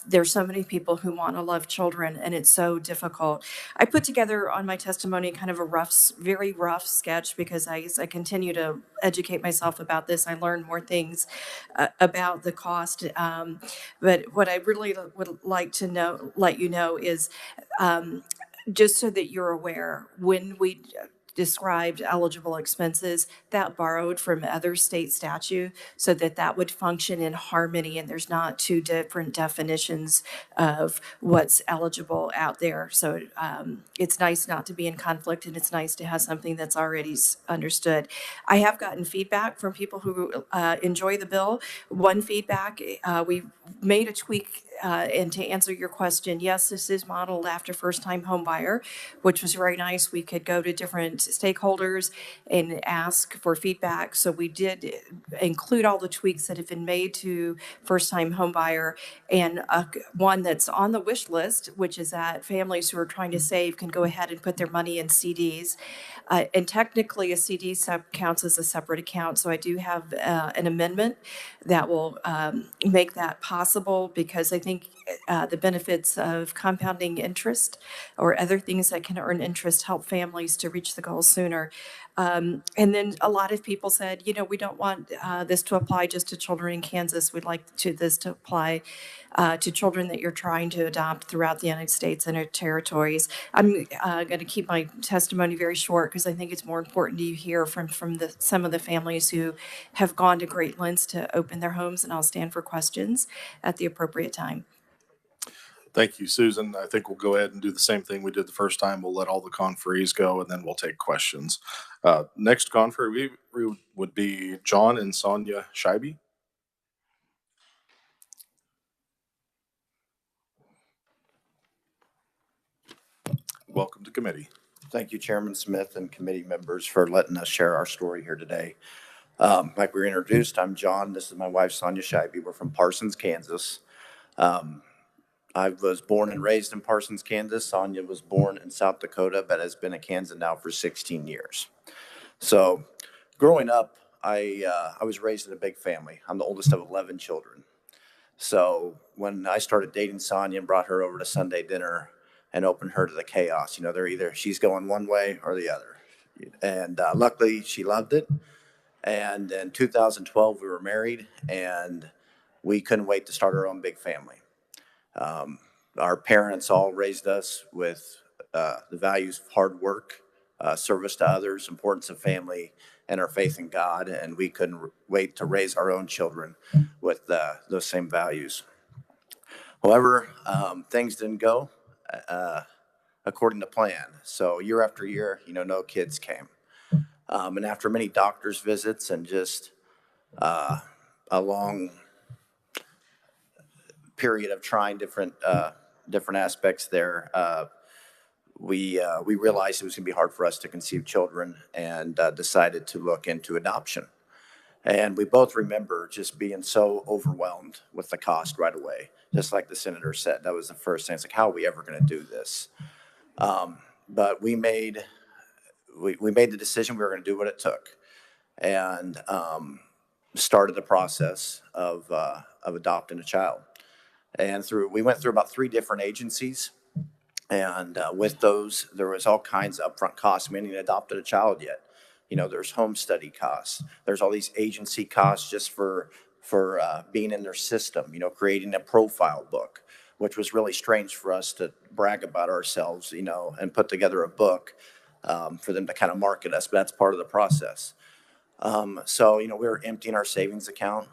There's so many people who want to love children, and it's so difficult. I put together on my testimony kind of a very rough sketch because as I continue to educate myself about this, I learn more things about the cost. But what I really would like to let you know is just so that you're aware, when we described eligible expenses, that borrowed from other state statute so that would function in harmony, and there's not two different definitions of what's eligible out there. So it's nice not to be in conflict, and it's nice to have something that's already understood. I have gotten feedback from people who enjoy the bill. One feedback, we made a tweak, and to answer your question, yes, this is modeled after first-time home buyer, which was very nice. We could go to different stakeholders and ask for feedback. So we did include all the tweaks that have been made to first-time home buyer, and one that's on the wish list, which is that families who are trying to save can go ahead and put their money in CDs. And technically, a CD counts as a separate account. So I do have an amendment that will make that possible, because I think the benefits of compounding interest or other things that can earn interest help families to reach the goal sooner. And then a lot of people said, we don't want this to apply just to children in Kansas. We'd like this to apply to children that you're trying to adopt throughout the United States and our territories. I'm going to keep my testimony very short because I think it's more important to hear from some of the families who have gone to great lengths to open their homes, and I'll stand for questions at the appropriate time. Thank you, Susan. I think we'll go ahead and do the same thing we did the first time. We'll let all the conferees go, and then we'll take questions. Next conferee would be John and Sonia Scheibe. Welcome to committee. Thank you, Chairman Smith and committee members, for letting us share our story here today. Like we were introduced, I'm John. This is my wife, Sonia Scheibe. We're from Parsons, Kansas. I was born and raised in Parsons, Kansas. Sonia was born in South Dakota, but has been in Kansas now for 16 years. So growing up, I was raised in a big family. I'm the oldest of 11 children. So when I started dating Sonia and brought her over to Sunday dinner and opened her to the chaos, they're either she's going one way or the other. And luckily, she loved it. And in 2012, we were married, and we couldn't wait to start our own big family. Our parents all raised us with the values of hard work, service to others, importance of family, and our faith in God, and we couldn't wait to raise our own children with those same values. However, things didn't go according to plan. So year after year, no kids came. And after many doctor's visits and just a long period of trying different aspects there, we realized it was going to be hard for us to conceive children, and decided to look into adoption. And we both remember just being so overwhelmed with the cost right away. Just like the senator said, that was the first thing. It's like, how are we ever going to do this? But we made the decision we were going to do what it took, and started the process of adopting a child. And we went through about 3 different agencies, and with those, there was all kinds of upfront costs. We hadn't even adopted a child yet. There's home study costs. There's all these agency costs just for being in their system. Creating a profile book, which was really strange for us to brag about ourselves. And put together a book for them to kind of market us. But that's part of the process. So we were emptying our savings account.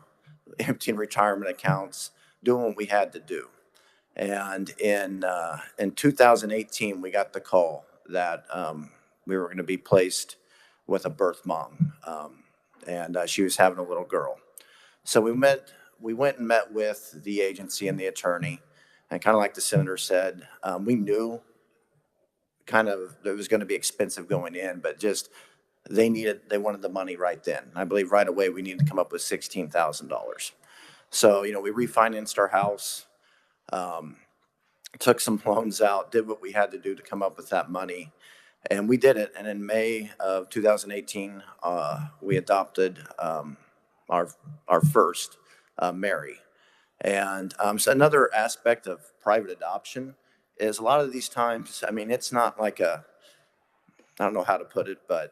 emptying retirement accounts, doing what we had to do. And in 2018, we got the call that we were going to be placed with a birth mom, and she was having a little girl. So we went and met with the agency and the attorney, and kind of like the senator said, we knew kind of it was going to be expensive going in, but just they wanted the money right then. I believe right away we needed to come up with $16,000. So, we refinanced our house, took some loans out, did what we had to do to come up with that money, and we did it. And in May of 2018, we adopted our first, Mary. And so another aspect of private adoption is a lot of these times, it's not like I don't know how to put it, but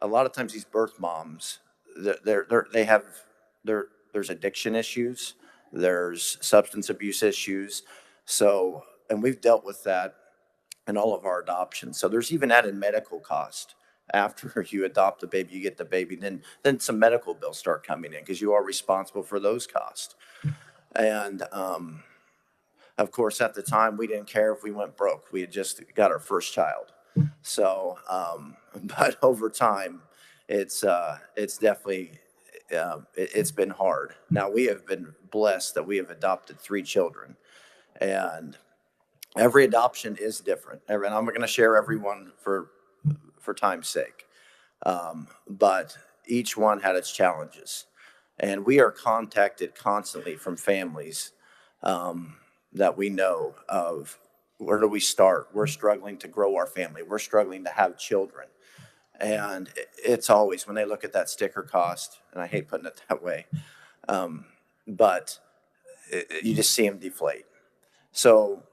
a lot of times these birth moms, there's addiction issues, there's substance abuse issues. So, and we've dealt with that in all of our adoptions. So there's even added medical cost. After you adopt the baby, you get the baby, then some medical bills start coming in because you are responsible for those costs. And of course, at the time, we didn't care if we went broke. We had just got our first child. So, but over time, it's definitely, it's been hard. Now, we have been blessed that we have adopted 3 children. And every adoption is different. And I'm going to share every one for time's sake. But each one had its challenges. And we are contacted constantly from families that we know of. Where do we start? We're struggling to grow our family. We're struggling to have children. And it's always when they look at that sticker cost, and I hate putting it that way, but you just see them deflate. So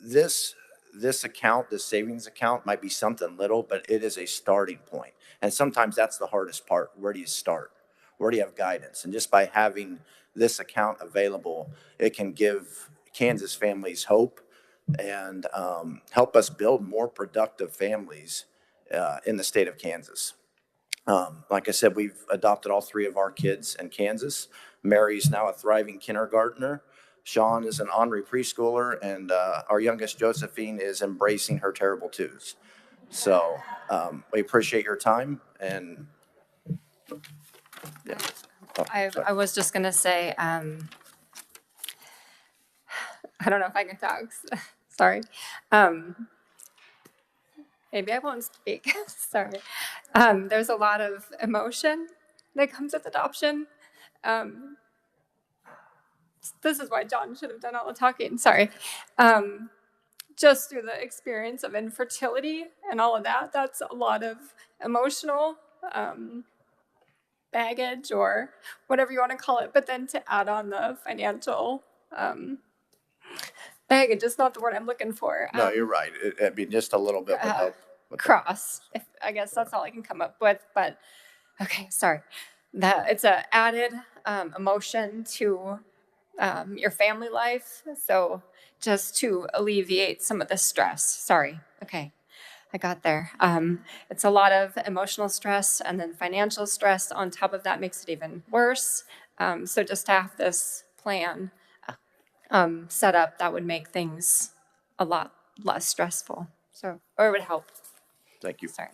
this account, this savings account might be something little, but it is a starting point. And sometimes that's the hardest part. Where do you start? Where do you have guidance? And just by having this account available, it can give Kansas families hope and help us build more productive families in the state of Kansas. Like I said, we've adopted all 3 of our kids in Kansas. Mary's now a thriving kindergartner. Sean is an honorary preschooler, and our youngest, Josephine, is embracing her terrible twos. So we appreciate your time. And yeah. I was just going to say, I don't know if I can talk. Sorry. Maybe I won't speak. Sorry. There's a lot of emotion that comes with adoption. This is why John should have done all the talking. Sorry. Just through the experience of infertility and all of that, that's a lot of emotional baggage or whatever you want to call it. But then to add on the financial baggage is not the word I'm looking for. No, you're right. Just a little bit would help. Cross. I guess that's all I can come up with. But okay, sorry. That it's a added emotion to your family life. So just to alleviate some of the stress. Sorry. Okay, I got there. It's a lot of emotional stress, and then financial stress on top of that makes it even worse. So just to have this plan set up, that would make things a lot less stressful. So, or it would help. Thank you. Sorry.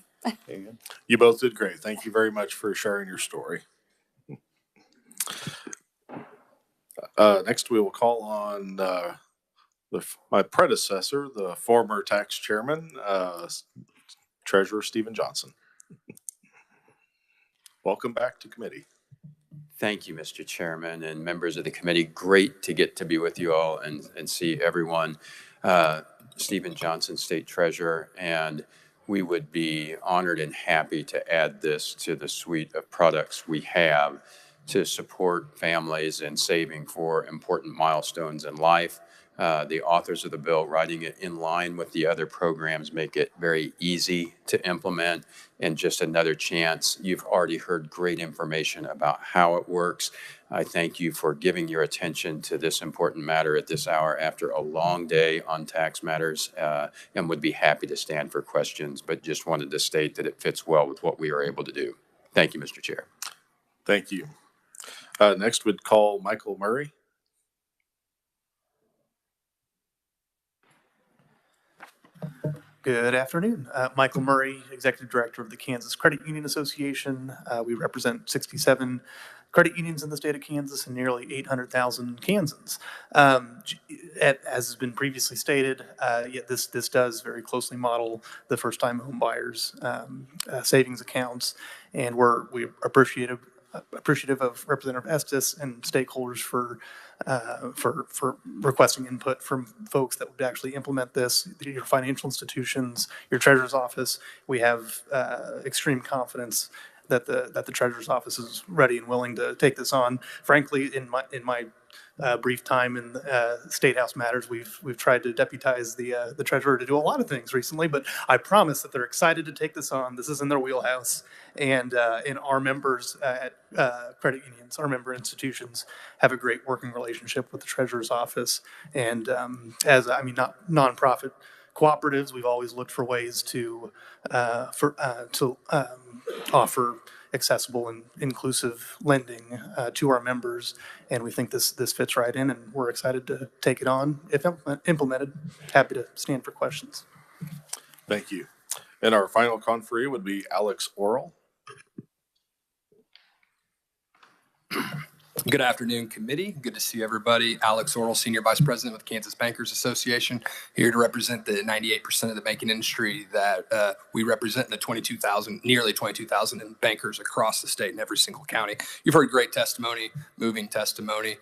You both did great. Thank you very much for sharing your story. Next, we will call on my predecessor, the former tax chairman, Treasurer Stephen Johnson. Welcome back to committee. Thank you, Mr. Chairman and members of the committee. Great to get to be with you all and see everyone. Stephen Johnson, State Treasurer, and we would be honored and happy to add this to the suite of products we have to support families in saving for important milestones in life. The authors of the bill, writing it in line with the other programs, make it very easy to implement, and just another chance. You've already heard great information about how it works. I thank you for giving your attention to this important matter at this hour after a long day on tax matters, and would be happy to stand for questions, but just wanted to state that it fits well with what we are able to do. Thank you, Mr. Chair. Thank you. Next, we'd call Michael Murray. Good afternoon. Michael Murray, Executive Director of the Kansas Credit Union Association. We represent 67 credit unions in the state of Kansas and nearly 800,000 Kansans. As has been previously stated, this does very closely model the first-time home buyers savings accounts, and we're appreciative of Representative Estes and stakeholders for requesting input from folks that would actually implement this, your financial institutions, your treasurer's office. We have extreme confidence that the treasurer's office is ready and willing to take this on. Frankly, in my brief time in State House matters, we've tried to deputize the treasurer to do a lot of things recently, but I promise that they're excited to take this on. This is in their wheelhouse, and our members at credit unions, our member institutions, have a great working relationship with the treasurer's office. And not nonprofit cooperatives, we've always looked for ways to offer accessible and inclusive lending to our members, and we think this fits right in, and we're excited to take it on if implemented. Happy to stand for questions. Thank you. And our final conferee would be Alex Orrell. Good afternoon, committee. Good to see everybody. Alex Orrell, Senior Vice President with Kansas Bankers Association, here to represent the 98% of the banking industry that we represent in the nearly 22,000 bankers across the state in every single county. You've heard great testimony, moving testimony.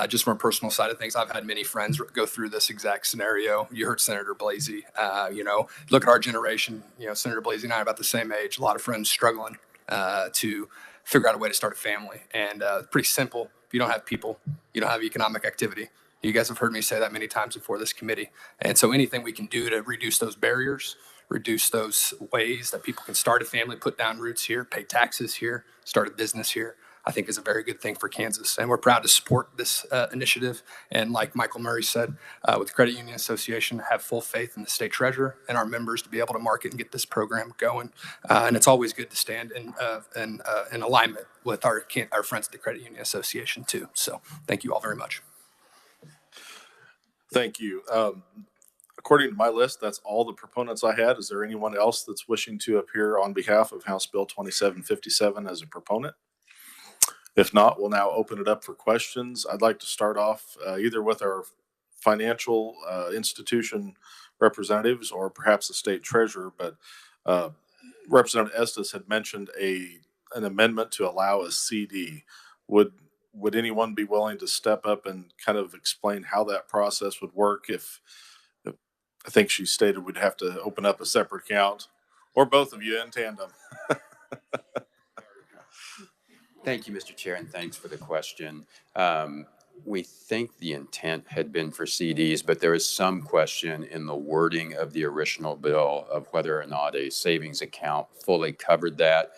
Just from a personal side of things, I've had many friends go through this exact scenario. You heard Senator Blasey. Look at our generation. Senator Blasey and I are about the same age. A lot of friends struggling to figure out a way to start a family. And pretty simple. If you don't have people, you don't have economic activity. You guys have heard me say that many times before this committee. And so anything we can do to reduce those barriers, reduce those ways that people can start a family, put down roots here, pay taxes here, start a business here, I think is a very good thing for Kansas. And we're proud to support this initiative. And like Michael Murray said, with the Credit Union Association, have full faith in the state treasurer and our members to be able to market and get this program going. And it's always good to stand in alignment with our friends at the Credit Union Association too. So thank you all very much. Thank you. According to my list, that's all the proponents I had. Is there anyone else that's wishing to appear on behalf of House Bill 2757 as a proponent? If not, we'll now open it up for questions. I'd like to start off either with our financial institution representatives or perhaps the state treasurer, but Representative Estes had mentioned an amendment to allow a CD. Would anyone be willing to step up and kind of explain how that process would work if I think she stated we'd have to open up a separate account, or both of you in tandem? Thank you, Mr. Chair, and thanks for the question. We think the intent had been for CDs, but there is some question in the wording of the original bill of whether or not a savings account fully covered that.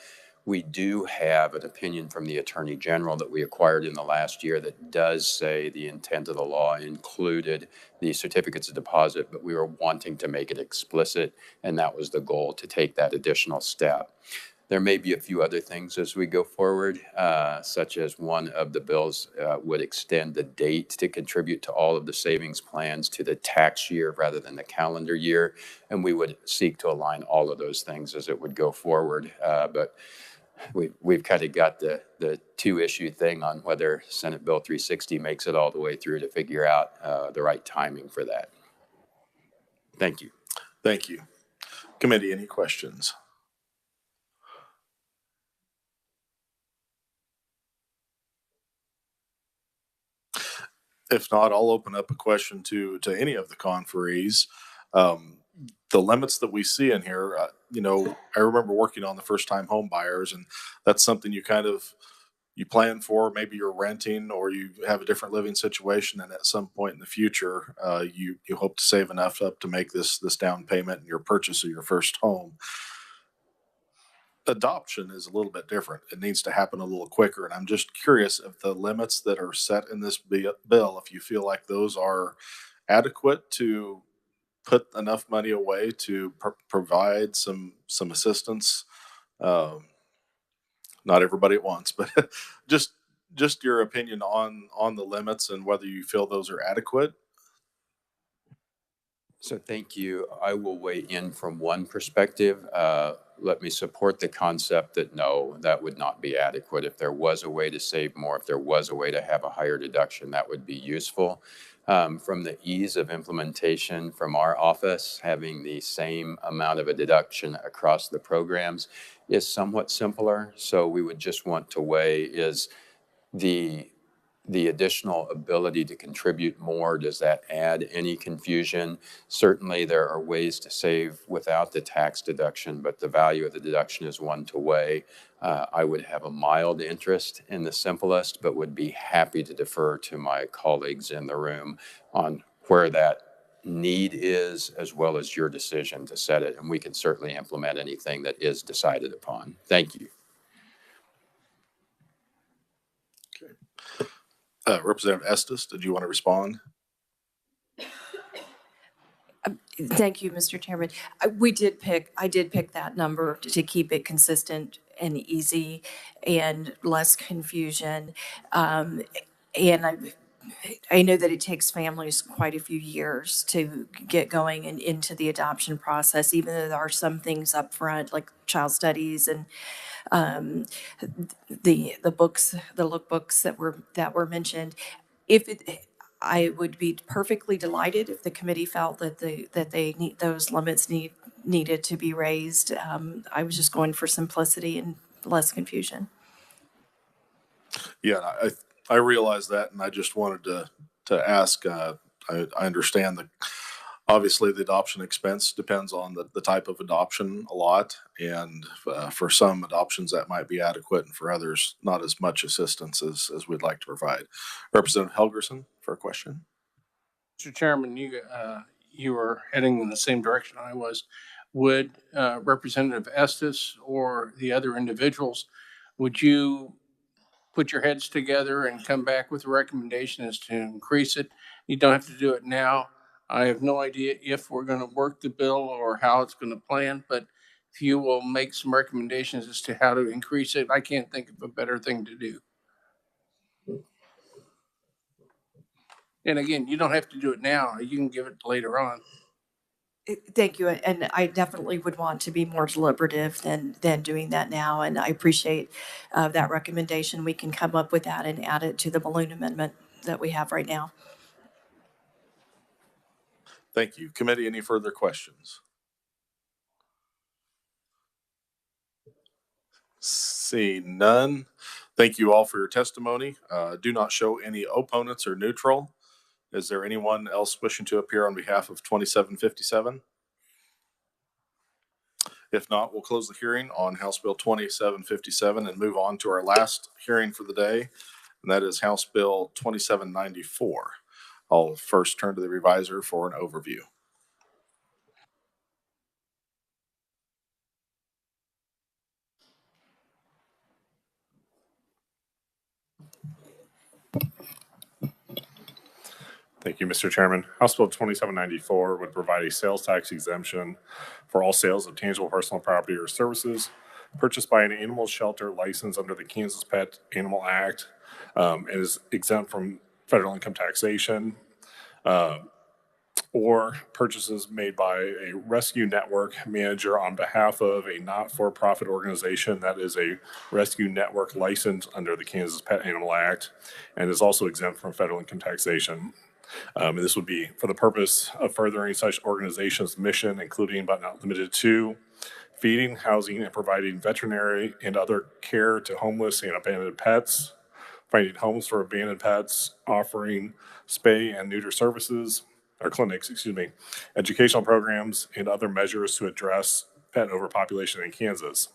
We do have an opinion from the Attorney General that we acquired in the last year that does say the intent of the law included the certificates of deposit, but we were wanting to make it explicit, and that was the goal, to take that additional step. There may be a few other things as we go forward, such as one of the bills would extend the date to contribute to all of the savings plans to the tax year rather than the calendar year, and we would seek to align all of those things as it would go forward. But we've kind of got the two-issue thing on whether Senate Bill 360 makes it all the way through to figure out the right timing for that. Thank you. Thank you. Committee, any questions? If not, I'll open up a question to any of the conferees. The limits that we see in here, I remember working on the first-time home buyers, and that's something you plan for. Maybe you're renting or you have a different living situation, and at some point in the future, you hope to save enough up to make this down payment in your purchase of your first home. Adoption is a little bit different. It needs to happen a little quicker. And I'm just curious if the limits that are set in this bill, if you feel like those are adequate to put enough money away to provide some assistance. Not everybody at once, but just just your opinion on the limits and whether you feel those are adequate. So thank you. I will weigh in from one perspective. Let me support the concept that no, that would not be adequate. If there was a way to save more, if there was a way to have a higher deduction, that would be useful. From the ease of implementation from our office, having the same amount of a deduction across the programs is somewhat simpler. So we would just want to weigh is the additional ability to contribute more, does that add any confusion? Certainly there are ways to save without the tax deduction, but the value of the deduction is one to weigh. I would have a mild interest in the simplest, but would be happy to defer to my colleagues in the room on where that need is, as well as your decision to set it. And we can certainly implement anything that is decided upon. Thank you. Representative Estes, did you want to respond? Thank you, Mr. Chairman. I did pick that number to keep it consistent and easy and less confusion. And I know that it takes families quite a few years to get going and into the adoption process, even though there are some things up front like child studies and the books, the lookbooks that were mentioned. I would be perfectly delighted if the committee felt that those limits needed to be raised. I was just going for simplicity and less confusion. Yeah, I realize that, and I just wanted to ask. I understand that obviously the adoption expense depends on the type of adoption a lot, and for some adoptions that might be adequate, and for others not as much assistance as we'd like to provide. Representative Helgerson for a question. Mr. Chairman, you were heading in the same direction I was. Would Representative Estes or the other individuals, would you put your heads together and come back with a recommendation as to increase it? You don't have to do it now. I have no idea if we're going to work the bill or how it's going to plan, but if you will make some recommendations as to how to increase it, I can't think of a better thing to do. And again, you don't have to do it now. You can give it later on. Thank you, and I definitely would want to be more deliberative than doing that now, and I appreciate that recommendation. We can come up with that and add it to the balloon amendment that we have right now. Thank you. Committee, any further questions? Seeing none, thank you all for your testimony. Do not show any opponents or neutral. Is there anyone else wishing to appear on behalf of 2757? If not, we'll close the hearing on House Bill 2757 and move on to our last hearing for the day, and that is House Bill 2794. I'll first turn to the reviser for an overview. Thank you, Mr. Chairman. House Bill 2794 would provide a sales tax exemption for all sales of tangible personal property or services purchased by an animal shelter licensed under the Kansas Pet Animal Act and is exempt from federal income taxation, or purchases made by a rescue network manager on behalf of a not-for-profit organization that is a rescue network licensed under the Kansas Pet Animal Act and is also exempt from federal income taxation. And this would be for the purpose of furthering such organization's mission, including but not limited to feeding, housing, and providing veterinary and other care to homeless and abandoned pets, finding homes for abandoned pets, offering spay and neuter services, or clinics, educational programs, and other measures to address pet overpopulation in Kansas.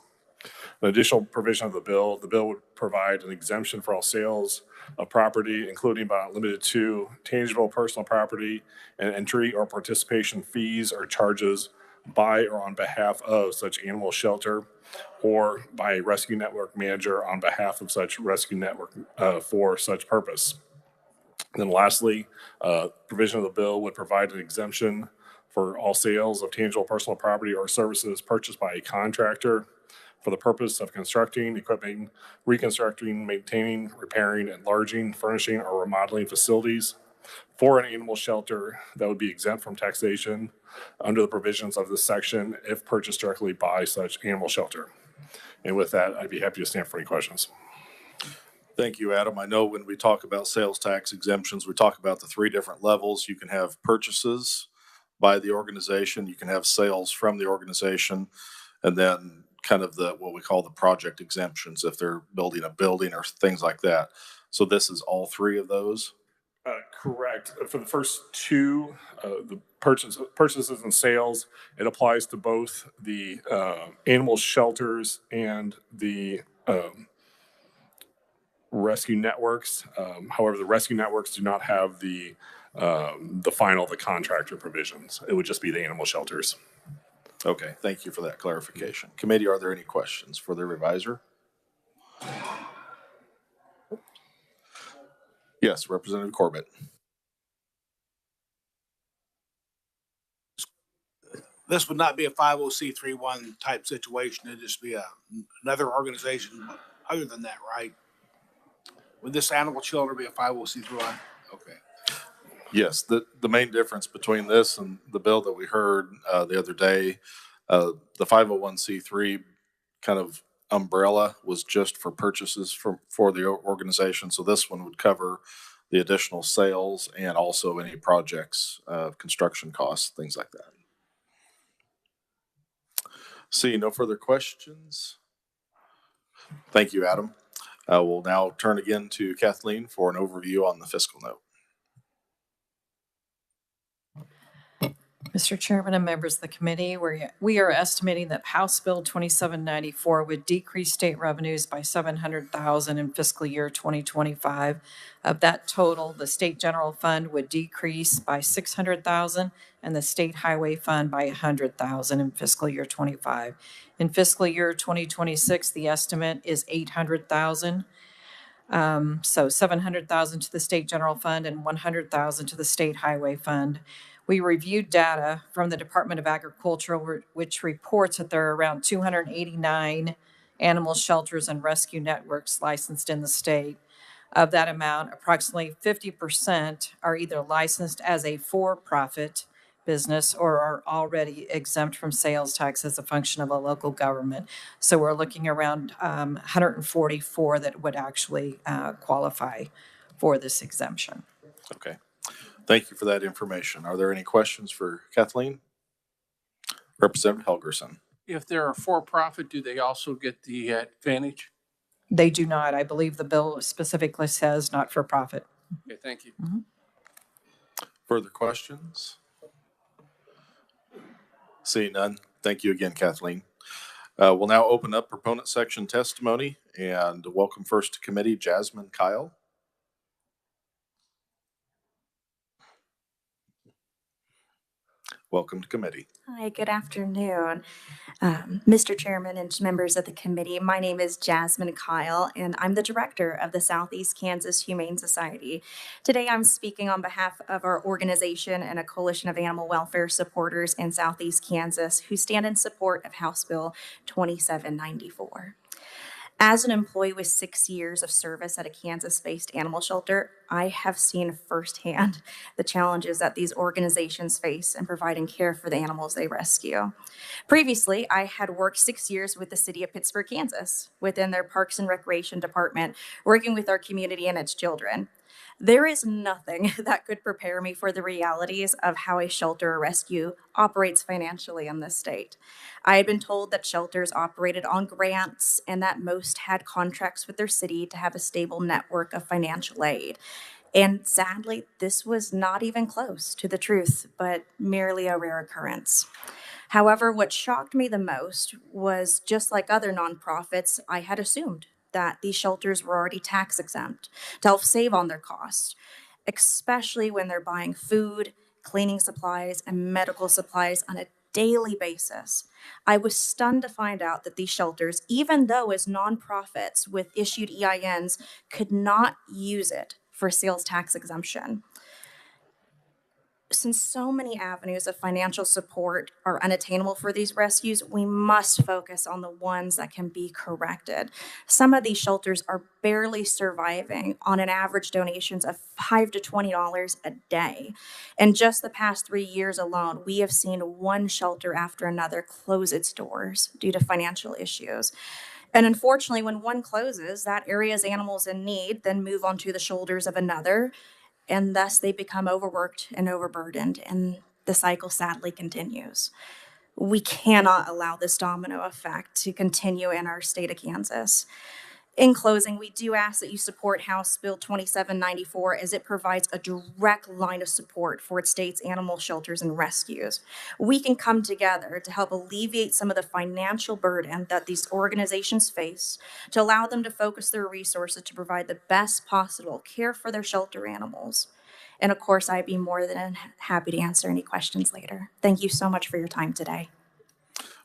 An additional provision of the bill would provide an exemption for all sales of property, including but not limited to tangible personal property and entry or participation fees or charges by or on behalf of such animal shelter or by a rescue network manager on behalf of such rescue network for such purpose. And then lastly, provision of the bill would provide an exemption for all sales of tangible personal property or services purchased by a contractor for the purpose of constructing, equipping, reconstructing, maintaining, repairing, enlarging, furnishing, or remodeling facilities for an animal shelter that would be exempt from taxation under the provisions of this section if purchased directly by such animal shelter. And with that, I'd be happy to stand for any questions. Thank you, Adam. I know when we talk about sales tax exemptions, we talk about the three different levels. You can have purchases by the organization, you can have sales from the organization, and then kind of the what we call the project exemptions if they're building a building or things like that. So this is all three of those? Correct. For the first two, the purchases and sales, it applies to both the animal shelters and the rescue networks. However, the rescue networks do not have the contractor provisions. It would just be the animal shelters. Okay, thank you for that clarification. Committee, are there any questions for the revisor? Yes, Representative Corbett. This would not be a 50c3-1 type situation. It'd just be another organization other than that, right? Would this animal shelter be a 50c3-1? Okay. Yes, the main difference between this and the bill that we heard the other day, the 501c3 kind of umbrella was just for purchases for the organization. So this one would cover the additional sales and also any projects, construction costs, things like that. See, no further questions. Thank you, Adam. We'll now turn again to Kathleen for an overview on the fiscal note. Mr. Chairman and members of the committee, we are estimating that House Bill 2794 would decrease state revenues by $700,000 in fiscal year 2025. Of that total, the state general fund would decrease by $600,000 and the state highway fund by $100,000 in fiscal year 25. In fiscal year 2026, the estimate is $800,000. So $700,000 to the state general fund and $100,000 to the state highway fund. We reviewed data from the Department of Agriculture, which reports that there are around 289 animal shelters and rescue networks licensed in the state. Of that amount, approximately 50% are either licensed as a for-profit business or are already exempt from sales tax as a function of a local government. So we're looking around 144 that would actually qualify for this exemption. Okay. Thank you for that information. Are there any questions for Kathleen? Representative Helgerson. If they're for-profit, do they also get the advantage? They do not. I believe the bill specifically says not for profit. Okay, thank you. Mm-hmm. Further questions? Seeing none. Thank you again, Kathleen. We'll now open up proponent section testimony and welcome first to committee Jasmine Kyle. Welcome to committee. Hi, good afternoon. Mr. Chairman and members of the committee, my name is Jasmine Kyle, and I'm the director of the Southeast Kansas Humane Society. Today, I'm speaking on behalf of our organization and a coalition of animal welfare supporters in Southeast Kansas who stand in support of House Bill 2794. As an employee with 6 years of service at a Kansas-based animal shelter, I have seen firsthand the challenges that these organizations face in providing care for the animals they rescue. Previously, I had worked 6 years with the city of Pittsburgh, Kansas, within their Parks and Recreation Department, working with our community and its children. There is nothing that could prepare me for the realities of how a shelter or rescue operates financially in this state. I had been told that shelters operated on grants and that most had contracts with their city to have a stable network of financial aid. And sadly, this was not even close to the truth, but merely a rare occurrence. However, what shocked me the most was, just like other nonprofits, I had assumed that these shelters were already tax exempt to help save on their costs, especially when they're buying food, cleaning supplies, and medical supplies on a daily basis. I was stunned to find out that these shelters, even though as nonprofits with issued EINs, could not use it for sales tax exemption. Since so many avenues of financial support are unattainable for these rescues, we must focus on the ones that can be corrected. Some of these shelters are barely surviving on an average donations of $5 to $20 a day. In just the past 3 years alone, we have seen one shelter after another close its doors due to financial issues. And unfortunately, when one closes, that area's animals in need then move onto the shoulders of another, and thus they become overworked and overburdened, and the cycle sadly continues. We cannot allow this domino effect to continue in our state of Kansas. In closing, we do ask that you support House Bill 2794 as it provides a direct line of support for its state's animal shelters and rescues. We can come together to help alleviate some of the financial burden that these organizations face, to allow them to focus their resources to provide the best possible care for their shelter animals. And of course, I'd be more than happy to answer any questions later. Thank you so much for your time today.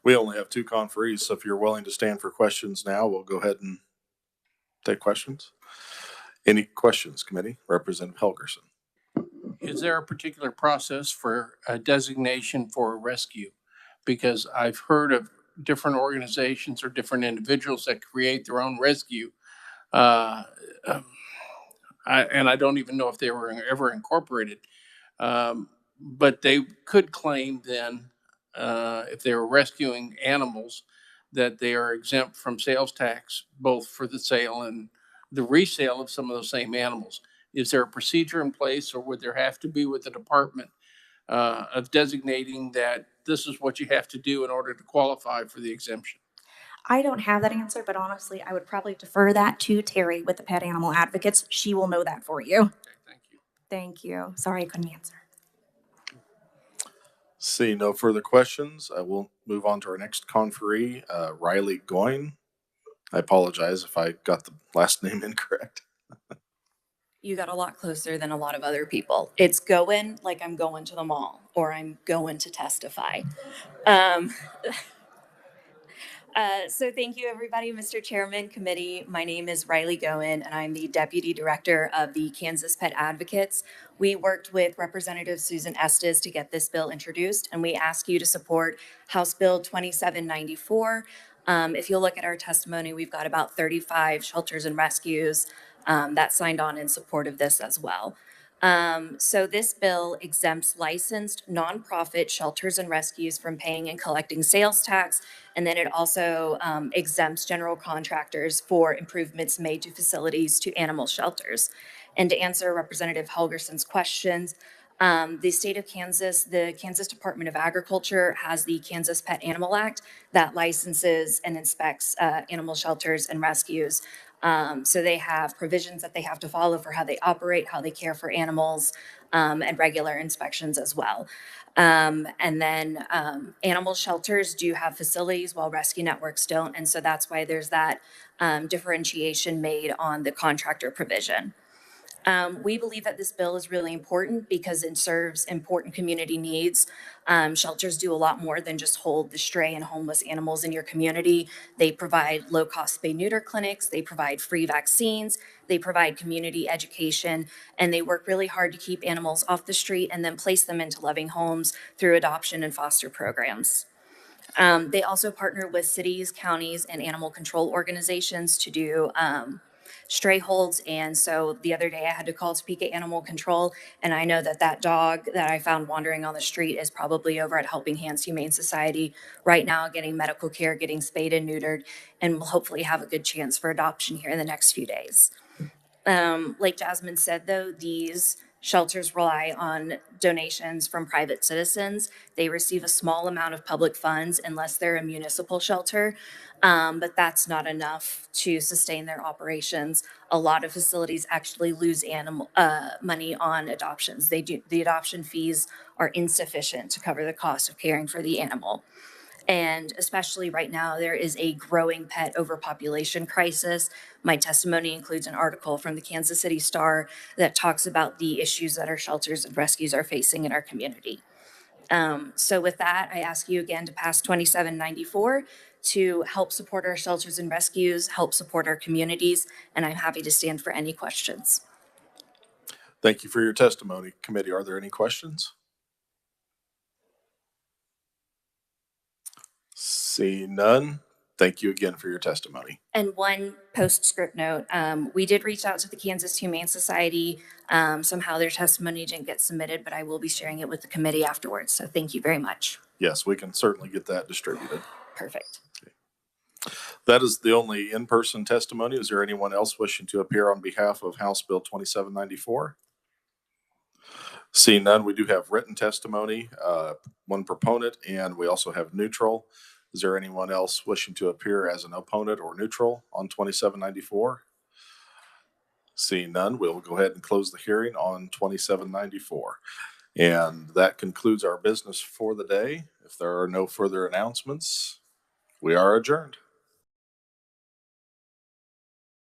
We only have 2 conferees, so if you're willing to stand for questions now, we'll go ahead and take questions. Any questions, committee? Representative Helgerson. Is there a particular process for a designation for a rescue? Because I've heard of different organizations or different individuals that create their own rescue. And I don't even know if they were ever incorporated. But they could claim then, if they were rescuing animals, that they are exempt from sales tax, both for the sale and the resale of some of those same animals. Is there a procedure in place, or would there have to be with the department of designating that this is what you have to do in order to qualify for the exemption? I don't have that answer, but honestly, I would probably defer that to Terry with the Pet Animal Advocates. She will know that for you. Okay, thank you. Thank you. Sorry I couldn't answer. See no further questions. I will move on to our next conferee, Riley Goyne. I apologize if I got the last name incorrect. You got a lot closer than a lot of other people. It's going like I'm going to the mall or I'm going to testify. So thank you, everybody. Mr. Chairman, committee, my name is Riley Goen, and I'm the Deputy Director of the Kansas Pet Advocates. We worked with Representative Susan Estes to get this bill introduced, and we ask you to support House Bill 2794. If you'll look at our testimony, we've got about 35 shelters and rescues that signed on in support of this as well. So this bill exempts licensed nonprofit shelters and rescues from paying and collecting sales tax. And then it also exempts general contractors for improvements made to facilities to animal shelters. And to answer Representative Helgerson's questions, the state of Kansas, the Kansas Department of Agriculture has the Kansas Pet Animal Act that licenses and inspects animal shelters and rescues. So they have provisions that they have to follow for how they operate, how they care for animals, and regular inspections as well. And then animal shelters do have facilities while rescue networks don't. And so that's why there's that differentiation made on the contractor provision. We believe that this bill is really important because it serves important community needs. Shelters do a lot more than just hold the stray and homeless animals in your community. They provide low-cost spay-neuter clinics, they provide free vaccines, they provide community education, and they work really hard to keep animals off the street and then place them into loving homes through adoption and foster programs. They also partner with cities, counties, and animal control organizations to do stray holds. And so the other day I had to call Topeka Animal Control, and I know that that dog that I found wandering on the street is probably over at Helping Hands Humane Society right now getting medical care, getting spayed and neutered, and will hopefully have a good chance for adoption here in the next few days. Like Jasmine said, though, these shelters rely on donations from private citizens. They receive a small amount of public funds unless they're a municipal shelter, but that's not enough to sustain their operations. A lot of facilities actually lose money on adoptions. The adoption fees are insufficient to cover the cost of caring for the animal. And especially right now, there is a growing pet overpopulation crisis. My testimony includes an article from the Kansas City Star that talks about the issues that our shelters and rescues are facing in our community. So with that, I ask you again to pass 2794 to help support our shelters and rescues, help support our communities, and I'm happy to stand for any questions. Thank you for your testimony, committee. Are there any questions? Seeing none, thank you again for your testimony. And one postscript note, we did reach out to the Kansas Humane Society. Somehow their testimony didn't get submitted, but I will be sharing it with the committee afterwards. So thank you very much. Yes, we can certainly get that distributed. Perfect. That is the only in-person testimony. Is there anyone else wishing to appear on behalf of House Bill 2794? Seeing none, we do have written testimony, one proponent, and we also have neutral. Is there anyone else wishing to appear as an opponent or neutral on 2794? Seeing none, we'll go ahead and close the hearing on 2794. And that concludes our business for the day. If there are no further announcements, we are adjourned.